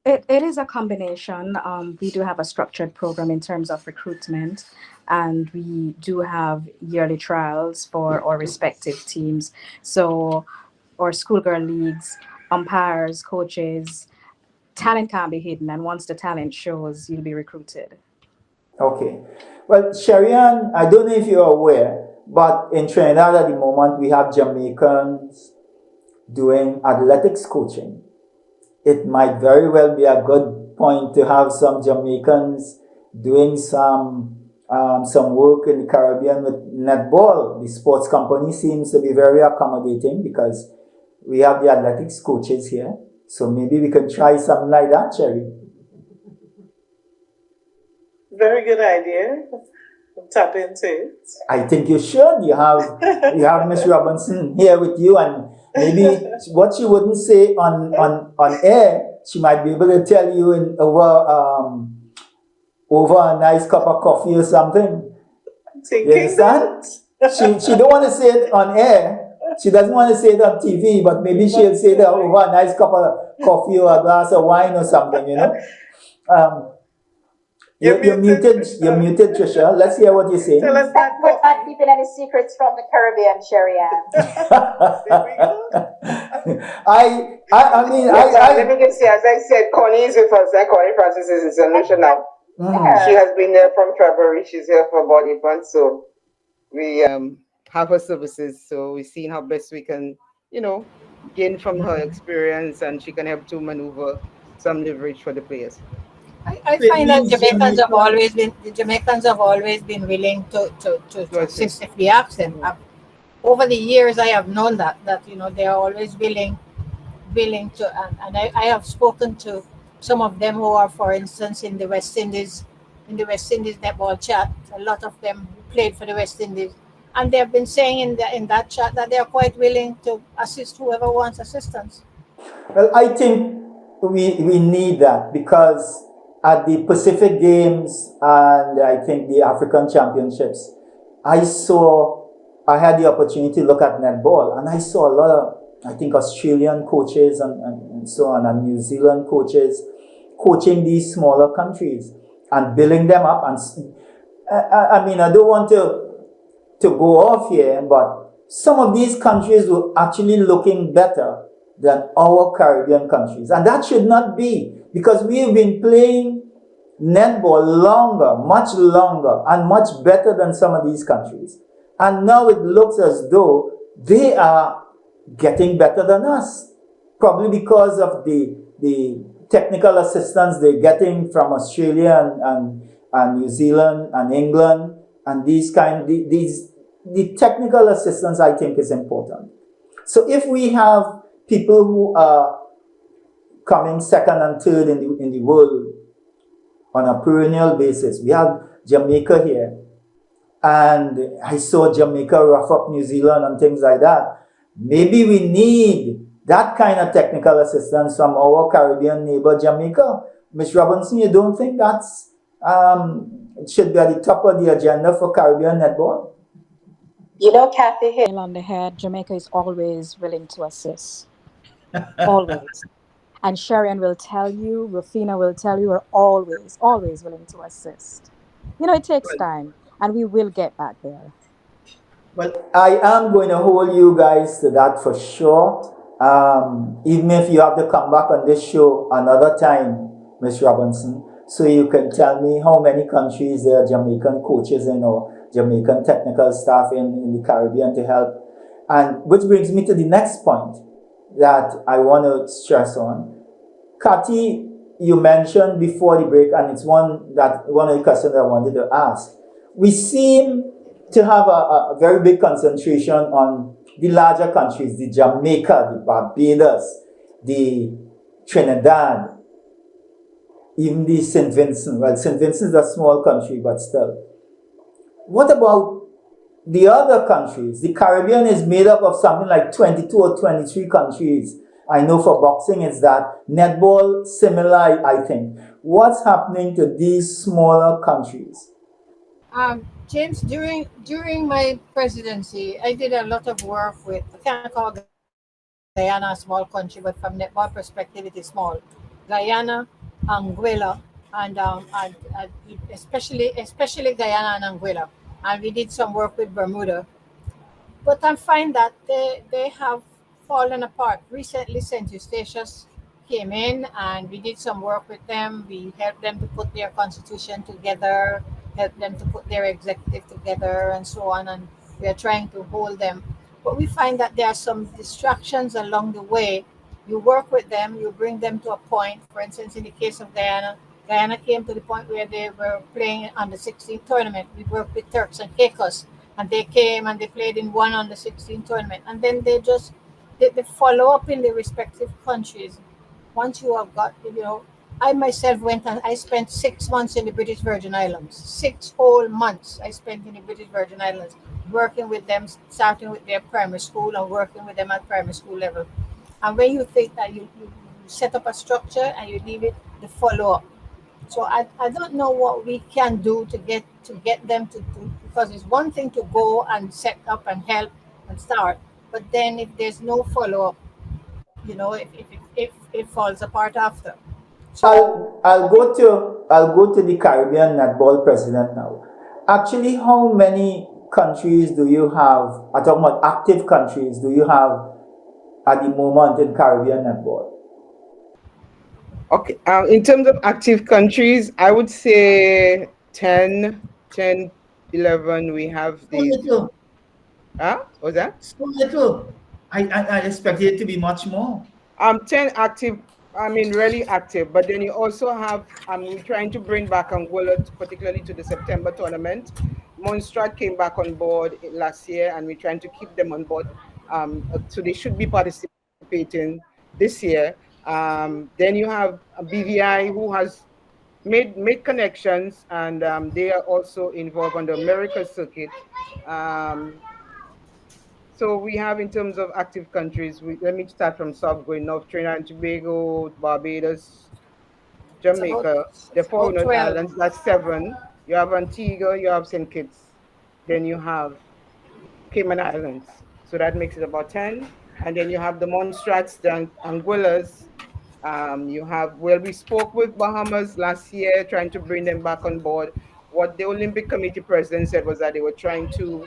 It is a combination. We do have a structured program in terms of recruitment, and we do have yearly trials for our respective teams. So, our schoolgirl leagues, umpires, coaches, talent can't be hidden, and once the talent shows, you'll be recruited. Okay. Well, Sherian, I don't know if you're aware, but in Trinidad at the moment, we have Jamaicans doing athletics coaching. It might very well be a good point to have some Jamaicans doing some work in the Caribbean with Netball. The sports company seems to be very accommodating because we have the athletics coaches here. So maybe we can try something like that, Cherry. Very good idea. Tap into it. I think you should. You have Miss Robinson here with you, and maybe what she wouldn't say on air, she might be able to tell you in over a nice cup of coffee or something. You understand? She don't want to say it on air. She doesn't want to say it on TV, but maybe she'll say that over a nice cup of coffee or a glass of wine or something, you know. You're muted, Tricia. Let's hear what you're saying. We're not keeping any secrets from the Caribbean, Sherian. Let me just say, as I said, Connie is with us. Connie Francis is in Solution now. Mm-hmm. She has been there from February. She's here for about 8 months. So we have her services. So we've seen how best we can, gain from her experience, and she can help to maneuver some leverage for the players. I find that Jamaicans have always been willing to assist if we ask them. Over the years, I have known that they are always willing to, and I have spoken to some of them who are, for instance, in the West Indies netball chat. A lot of them played for the West Indies, and they have been saying in that chat that they are quite willing to assist whoever wants assistance. Well, I think we need that because at the Pacific Games and I think the African Championships, I had the opportunity to look at netball, and I saw a lot of, I think, Australian coaches and so on, and New Zealand coaches coaching these smaller countries and building them up. And I don't want to go off here, but some of these countries were actually looking better than our Caribbean countries. And that should not be, because we have been playing netball longer, much longer, and much better than some of these countries. And now it looks as though they are getting better than us, probably because of the technical assistance they're getting from Australia and New Zealand and England, and the technical assistance, I think, is important. So if we have people who are coming second and third in the world on a perennial basis, we have Jamaica here, and I saw Jamaica rough up New Zealand and things like that. Maybe we need that kind of technical assistance from our Caribbean neighbor Jamaica. Ms. Robinson, you don't think that's it should be at the top of the agenda for Caribbean netball? Kathy, hit on the head. Jamaica is always willing to assist. Always. And Sharon will tell you, Rufina will tell you, we're always willing to assist. It takes time, and we will get back there. Well, I am going to hold you guys to that for sure. Even if you have to come back on this show another time, Ms. Robinson, so you can tell me how many countries there are Jamaican coaches in or Jamaican technical staff in the Caribbean to help. And which brings me to the next point that I want to stress on. Kati, you mentioned before the break, and it's one of the questions I wanted to ask. We seem to have a very big concentration on the larger countries, the Jamaica, the Barbados, the Trinidad, even the St. Vincent. Well, St. Vincent is a small country, but still. What about the other countries? The Caribbean is made up of something like 22 or 23 countries. I know for boxing it's that. Netball, similar, I think. What's happening to these smaller countries? James, during my presidency, I did a lot of work with, I can't call Guyana a small country, but from netball perspective, it is small. Guyana, Anguilla, and especially Guyana and Anguilla. And we did some work with Bermuda. But I find that they have fallen apart. Recently, St. Eustatius came in and we did some work with them. We helped them to put their constitution together, helped them to put their executive together, and so on. And we are trying to hold them. But we find that there are some distractions along the way. You work with them, you bring them to a point. For instance, in the case of Guyana, Guyana came to the point where they were playing on the 16th tournament. We worked with Turks and Caicos, and they came and they played in one on the 16th tournament. And then they follow up in the respective countries. Once you have got, I myself went and I spent 6 months in the British Virgin Islands. 6 whole months I spent in the British Virgin Islands, working with them, starting with their primary school and working with them at primary school level. And when you think that you set up a structure and you leave it, the follow-up. So I don't know what we can do to get them to do, because it's one thing to go and set up and help and start, but then if there's no follow-up, if it falls apart after. So I'll go to the Caribbean netball president now. Actually, how many countries do you have? I'm talking about active countries. Do you have at the moment in Caribbean netball? Okay, in terms of active countries, I would say 10, 11. We have these. What's that? So little. I expected it to be much more. 10 active. I mean, really active. But then you also have. We're trying to bring back Angola, particularly to the September tournament. Montserrat came back on board last year, and we're trying to keep them on board. So they should be participating this year. Then you have BVI, who has made connections, and they are also involved on the America circuit. So we have, in terms of active countries, let me start from south, going north: Trinidad and Tobago, Barbados, Jamaica, the four islands. That's 7. You have Antigua, you have St. Kitts, then you have Cayman Islands. So that makes it about 10. And then you have the Montserrats, the Anguillas. We spoke with Bahamas last year, trying to bring them back on board. What the Olympic Committee president said was that they were trying to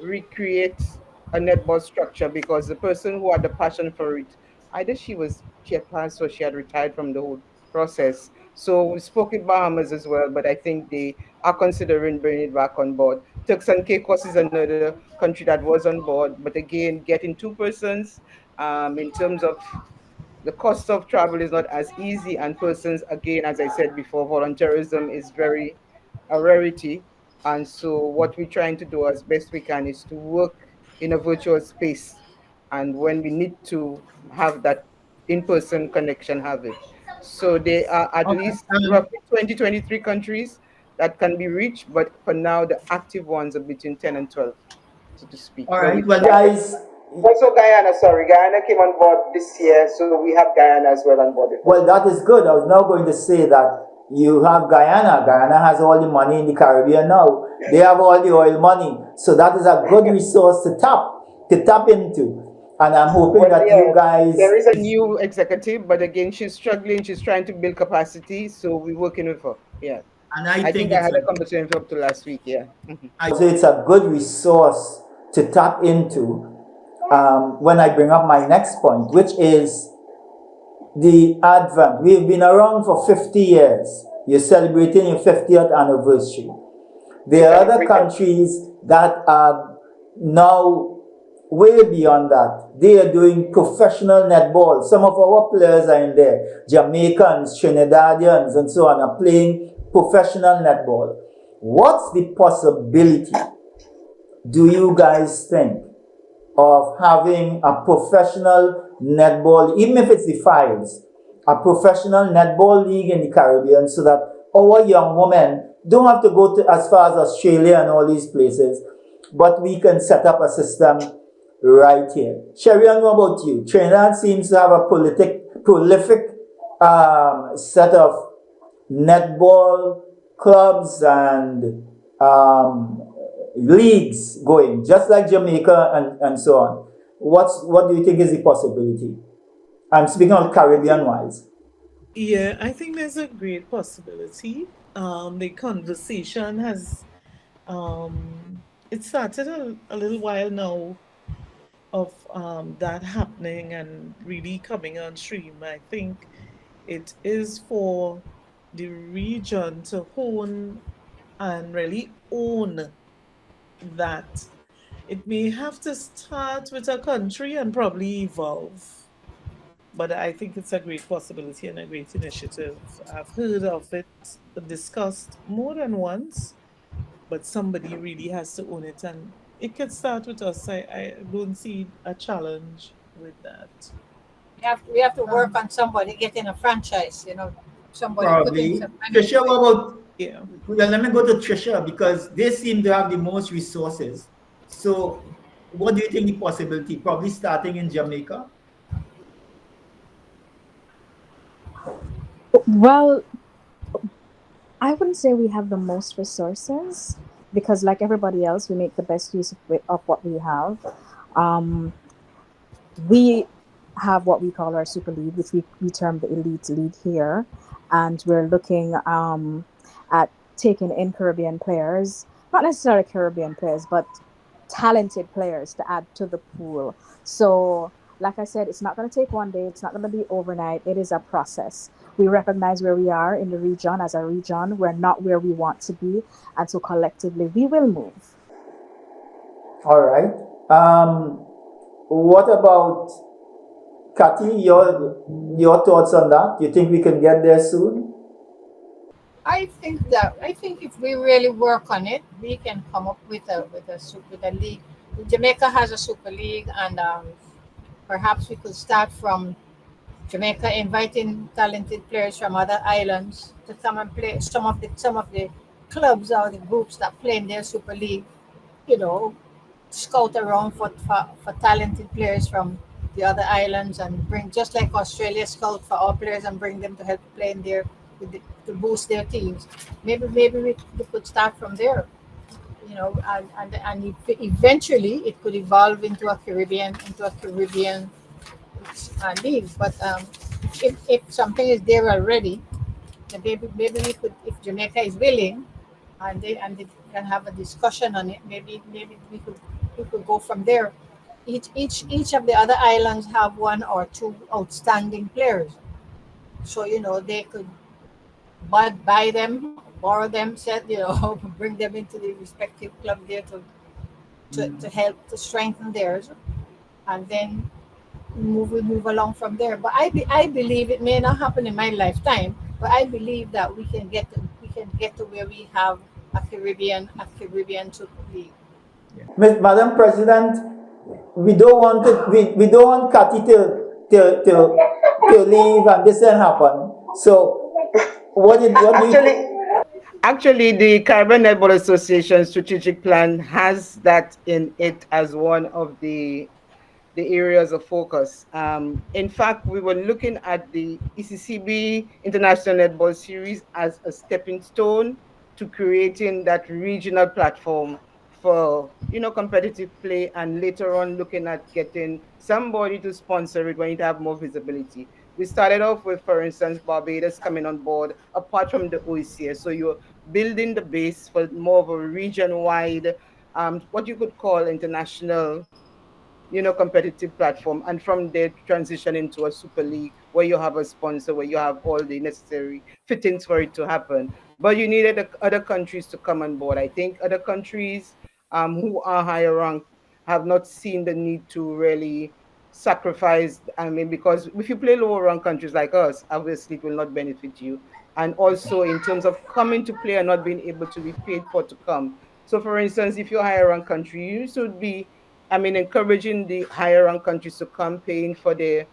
recreate a netball structure, because the person who had the passion for it, either she had passed or she had retired from the whole process. So we spoke with Bahamas as well, but I think they are considering bringing it back on board. Turks and Caicos is another country that was on board, but again, getting 2 persons in terms of the cost of travel is not as easy, and persons, again, as I said before, volunteerism is very a rarity. And so what we're trying to do as best we can is to work in a virtual space, and when we need to have that in-person connection, have it. So there are at least roughly 23 countries that can be reached, but for now the active ones are between 10 and 12, so to speak. All right, well, guys. Also Guyana came on board this year, so we have Guyana as well on board. Well, that is good. I was now going to say that you have Guyana. Guyana has all the money in the Caribbean now. They have all the oil money. So that is a good resource to tap into. And I'm hoping that you guys... There is a new executive, but again, she's struggling. She's trying to build capacity, so we're working with her. Yeah. And I think I had a conversation up to last week, yeah. So it's a good resource to tap into when I bring up my next point, which is the advent. We've been around for 50 years. You're celebrating your 50th anniversary. There are other countries that are now way beyond that. They are doing professional netball. Some of our players are in there. Jamaicans, Trinidadians, and so on are playing professional netball. What's the possibility, do you guys think, of having a professional netball, even if it's the fives, a professional netball league in the Caribbean, so that our young women don't have to go to as far as Australia and all these places, but we can set up a system right here. Sherian, what about you? Trinidad seems to have a prolific set of netball clubs and leagues going, just like Jamaica and so on. What do you think is the possibility? I'm speaking of Caribbean-wise. Yeah, I think there's a great possibility. The conversation has, it started a little while now of that happening and really coming on stream. I think it is for the region to hone and really own that. It may have to start with a country and probably evolve. But I think it's a great possibility and a great initiative. I've heard of it discussed more than once, but somebody really has to own it. And it could start with us. I don't see a challenge with that. We have to work on somebody getting a franchise, somebody putting Probably. some money Tricia, into what it. about? Yeah. Well, let me go to Tricia because they seem to have the most resources. So, what do you think the possibility? Probably starting in Jamaica. Well, I wouldn't say we have the most resources because, like everybody else, we make the best use of what we have. We have what we call our Super League, which we term the Elite League here, and we're looking at taking in Caribbean players, not necessarily Caribbean players, but talented players to add to the pool. So, like I said, it's not going to take one day. It's not going to be overnight. It is a process. We recognize where we are in the region as a region. We're not where we want to be. And so collectively, we will move. All right. What about Kathy? Your thoughts on that? You think we can get there soon? I think if we really work on it, we can come up with a league. Jamaica has a super league, and perhaps we could start from Jamaica, inviting talented players from other islands to come and play. Some of the clubs or the groups that play in their super league, scout around for talented players from the other islands and bring, just like Australia scout for our players and bring them to help play in their to boost their teams. Maybe we could start from there, and eventually it could evolve into a Caribbean league. But if something is there already, then maybe we could, if Jamaica is willing, and they can have a discussion on it. Maybe we could go from there. Each of the other islands have one or two outstanding players, so they could buy them, borrow them, bring them into the respective club there to help to strengthen theirs, and then move along from there. But I believe it may not happen in my lifetime, but I believe that we can get to where we have a Caribbean Super League. Madam President, we don't want Kathy to leave and this didn't happen. So what do you think? Actually, the Caribbean Netball Association strategic plan has that in it as one of the areas of focus. In fact, we were looking at the ECCB International Netball Series as a stepping stone to creating that regional platform for competitive play, and later on looking at getting somebody to sponsor it when you have more visibility. We started off with, for instance, Barbados coming on board apart from the OECS. So you're building the base for more of a region-wide, what you could call international competitive platform, and from there transition into a super league where you have a sponsor, where you have all the necessary fittings for it to happen. But you needed other countries to come on board. I think other countries who are higher ranked have not seen the need to really sacrifice. I mean, because if you play lower ranked countries like us, obviously it will not benefit you. And also in terms of coming to play and not being able to be paid for to come. So for instance, if you're a higher ranked country, you should be, I mean, encouraging the higher ranked countries to come, paying for their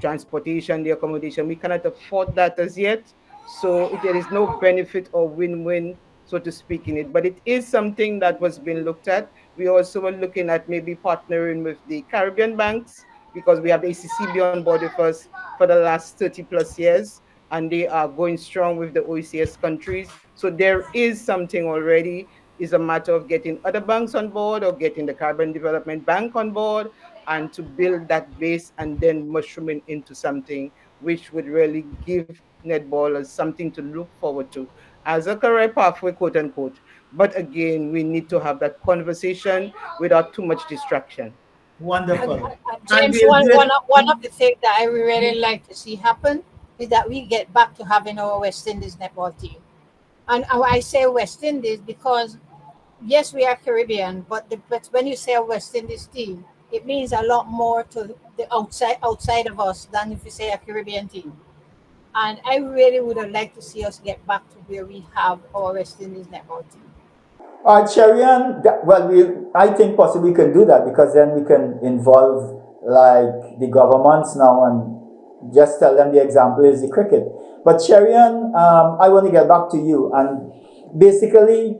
transportation, the accommodation. We cannot afford that as yet. So there is no benefit or win-win, so to speak, in it. But it is something that was being looked at. We also were looking at maybe partnering with the Caribbean banks, because we have ACCB on board with us for the last 30 plus years, and they are going strong with the OECS countries. So there is something already. It's a matter of getting other banks on board or getting the Carbon Development Bank on board, and to build that base and then mushrooming into something which would really give netballers something to look forward to as a career pathway, quote unquote. But again, we need to have that conversation without too much distraction. Wonderful. James, one of the things that I would really like to see happen is that we get back to having our West Indies netball team. And I say West Indies because, yes, we are Caribbean, but when you say a West Indies team, it means a lot more to the outside of us than if you say a Caribbean team. And I really would have liked to see us get back to where we have our West Indies netball team. Cherian, I think possibly we can do that, because then we can involve like the governments now and just tell them the example is the cricket. But Cherian, I want to get back to you. And basically,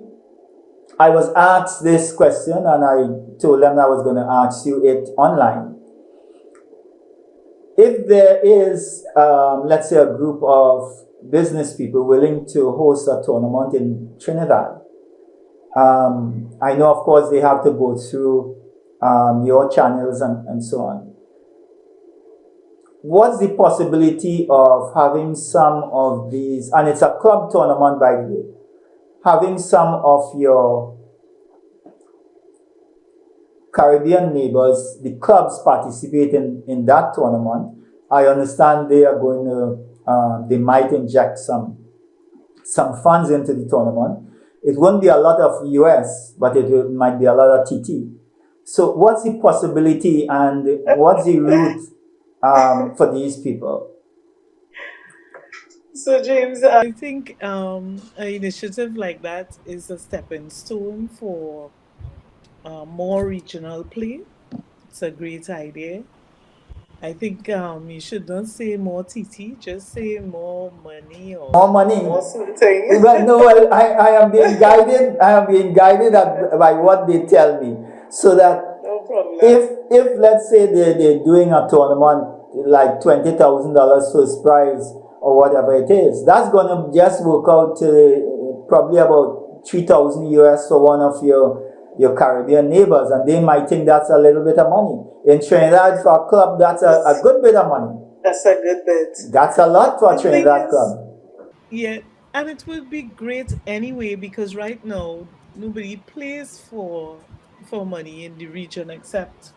I was asked this question and I told them I was going to ask you it online. If there is, let's say, a group of business people willing to host a tournament in Trinidad, I know, of course, they have to go through your channels and so on. What's the possibility of having some of these, and it's a club tournament, by the way, having some of your Caribbean neighbors, the clubs, participate in that tournament? I understand they are going to, they might inject some funds into the tournament. It won't be a lot of US, but might be a lot of TT. So what's the possibility and what's the route for these people? So, James, I think an initiative like that is a stepping stone for more regional play. It's a great idea. I think you should not say more TT, just say more money or more money. More something. No, I am being guided. I am being guided by what they tell me, so that no problem. If let's say they're doing a tournament like $20,000 first prize or whatever it is, that's gonna just work out to probably about 3,000 US for one of your Caribbean neighbors, and they might think that's a little bit of money. In Trinidad, for a club, that's a good bit of money. That's a good bit. That's a lot for a Trinidad club. Yeah, and it would be great anyway, because right now nobody plays for money in the region except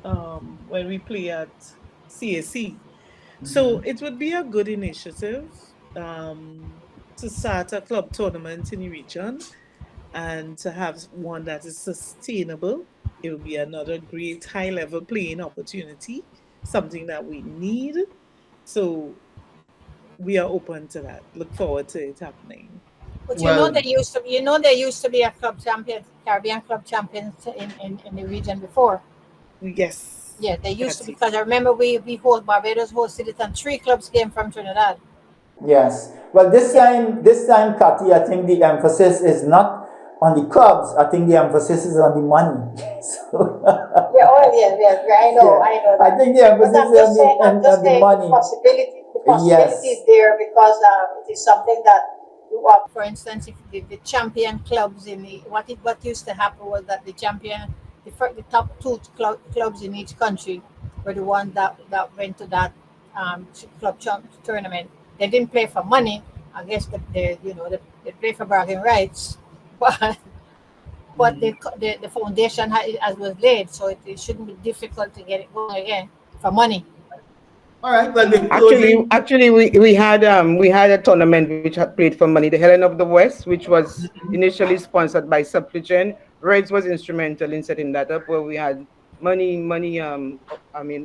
when we play at CAC. So it would be a good initiative to start a club tournament in the region and to have one that is sustainable. It will be another great high-level playing opportunity, something that we need. So we are open to that. Look forward to it happening. But there used to be a club champion, Caribbean club champions in the region before. Yes. Yeah, they used to, because I remember Barbados hosted it and 3 clubs came from Trinidad. Yes. Well, this time, Kathy, I think the emphasis is not on the clubs. I think the emphasis is on the money. So Yeah, I know. That. I think the emphasis is on the money. The possibility is there, because it is something that you are. For instance, if the champion clubs what used to happen was that the top 2 clubs in each country were the ones that went to that club tournament. They didn't play for money. I guess they play for bragging rights, but but the foundation has was laid, so it shouldn't be difficult to get it going again for money. All right. Well, Actually, we had a tournament which had played for money, the Helen of the West, which was initially sponsored by Supplicant. Reds was instrumental in setting that up, where we had money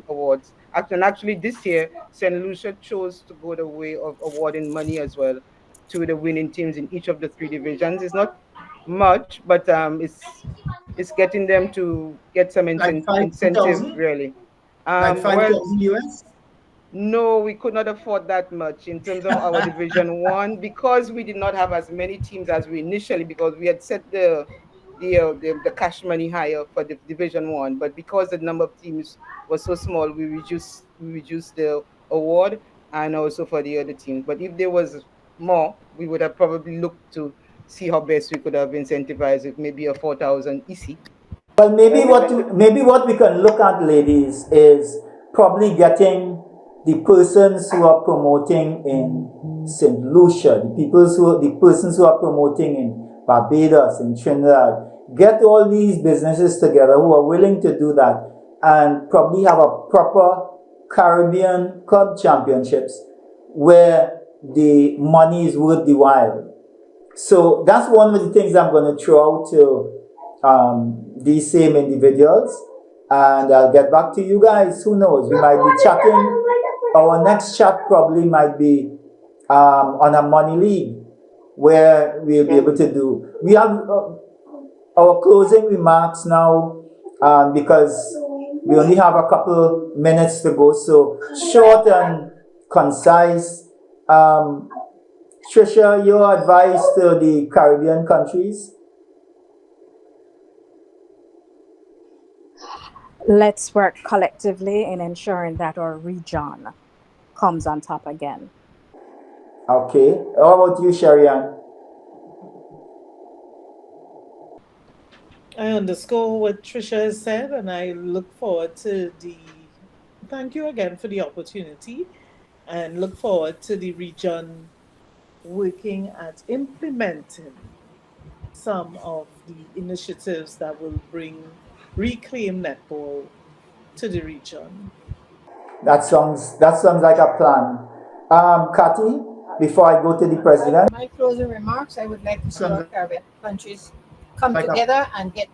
awards. Actually, this year St. Lucia chose to go the way of awarding money as well to the winning teams in each of the 3 divisions. It's not much, but it's getting them to get some like incentive 5,000? really. Like 5,000 US? No, we could not afford that much in terms of our Division One because we did not have as many teams as we initially, because we had set the cash money higher for the Division One, but because the number of teams was so small, we reduced the award and also for the other teams. But if there was more, we would have probably looked to see how best we could have incentivized it, maybe a 4,000 EC. Well, maybe what we can look at, ladies, is probably getting the persons who are promoting in St. Lucia, the persons who are promoting in Barbados, in Trinidad, get all these businesses together who are willing to do that and probably have a proper Caribbean Club Championships where the money is worth the while. So that's one of the things I'm going to throw out to these same individuals, and I'll get back to you guys. Who knows? We might be chatting. Our next chat probably might be on a money league where we'll be able to do. We have our closing remarks now because we only have a couple minutes to go. So short and concise. Tricia, your advice to the Caribbean countries? Let's work collectively in ensuring that our region comes on top again. Okay. How about you, Sharian? I underscore what Tricia has said, and I look forward to thank you again for the opportunity, and look forward to the region working at implementing some of the initiatives that will reclaim netball to the region. That sounds like a plan. Kathy, before I go to the president. My closing remarks, I would like to see our Caribbean countries come together and get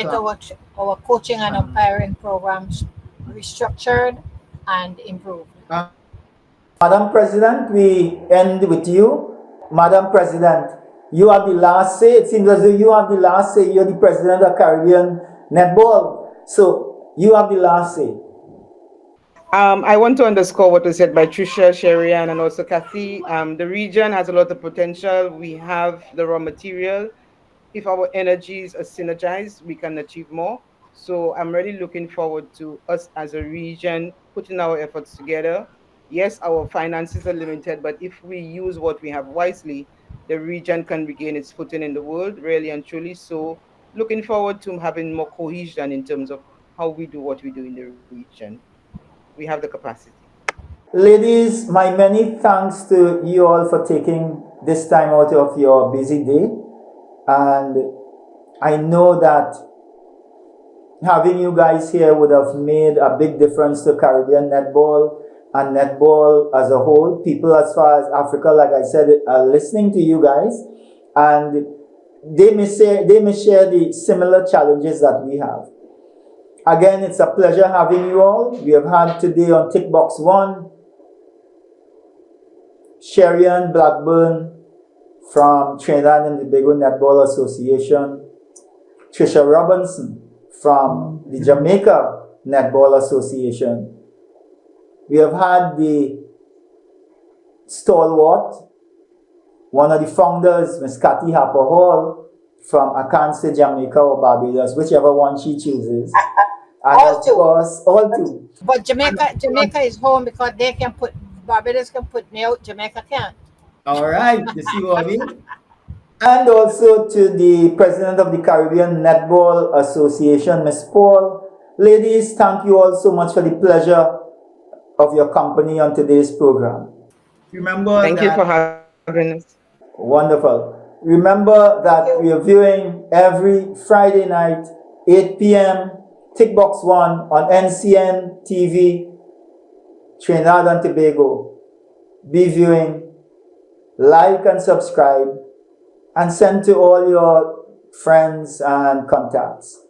our coaching and umpiring programs restructured and improved. Madam President, we end with you. Madam President, you have the last say. It seems as though you have the last say. You're the president of Caribbean Netball. So you have the last say. I want to underscore what was said by Tricia, Sherian, and also Kathy. The region has a lot of potential. We have the raw material. If our energies are synergized, we can achieve more. So I'm really looking forward to us as a region putting our efforts together. Yes, our finances are limited, but if we use what we have wisely, the region can regain its footing in the world, really and truly. So looking forward to having more cohesion in terms of how we do what we do in the region. We have the capacity. Ladies, my many thanks to you all for taking this time out of your busy day. And I know that having you guys here would have made a big difference to Caribbean netball and netball as a whole. People as far as Africa, like I said, are listening to you guys, and they may share the similar challenges that we have. Again, it's a pleasure having you all. We have had today on TICKBOX ONE, Sherian Blackburn from Trinidad and Tobago Netball Association, Tricia Robinson from the Jamaica Netball Association. We have had the stalwart, one of the founders, Miss Kathy Harper Hall from, I can't say Jamaica or Barbados, whichever one she chooses. And of course, all two. But Jamaica is home because they can put, Barbados can put me out, Jamaica can't. All right, you see what I mean? And also to the president of the Caribbean Netball Association, Ms. Paul. Ladies, thank you all so much for the pleasure of your company on today's program. Remember Thank you for having us. Wonderful. Remember that we are viewing every Friday night, 8 p.m., TICKBOX ONE on NCBNTT, Trinidad and Tobago. Be viewing, like and subscribe, and send to all your friends and contacts.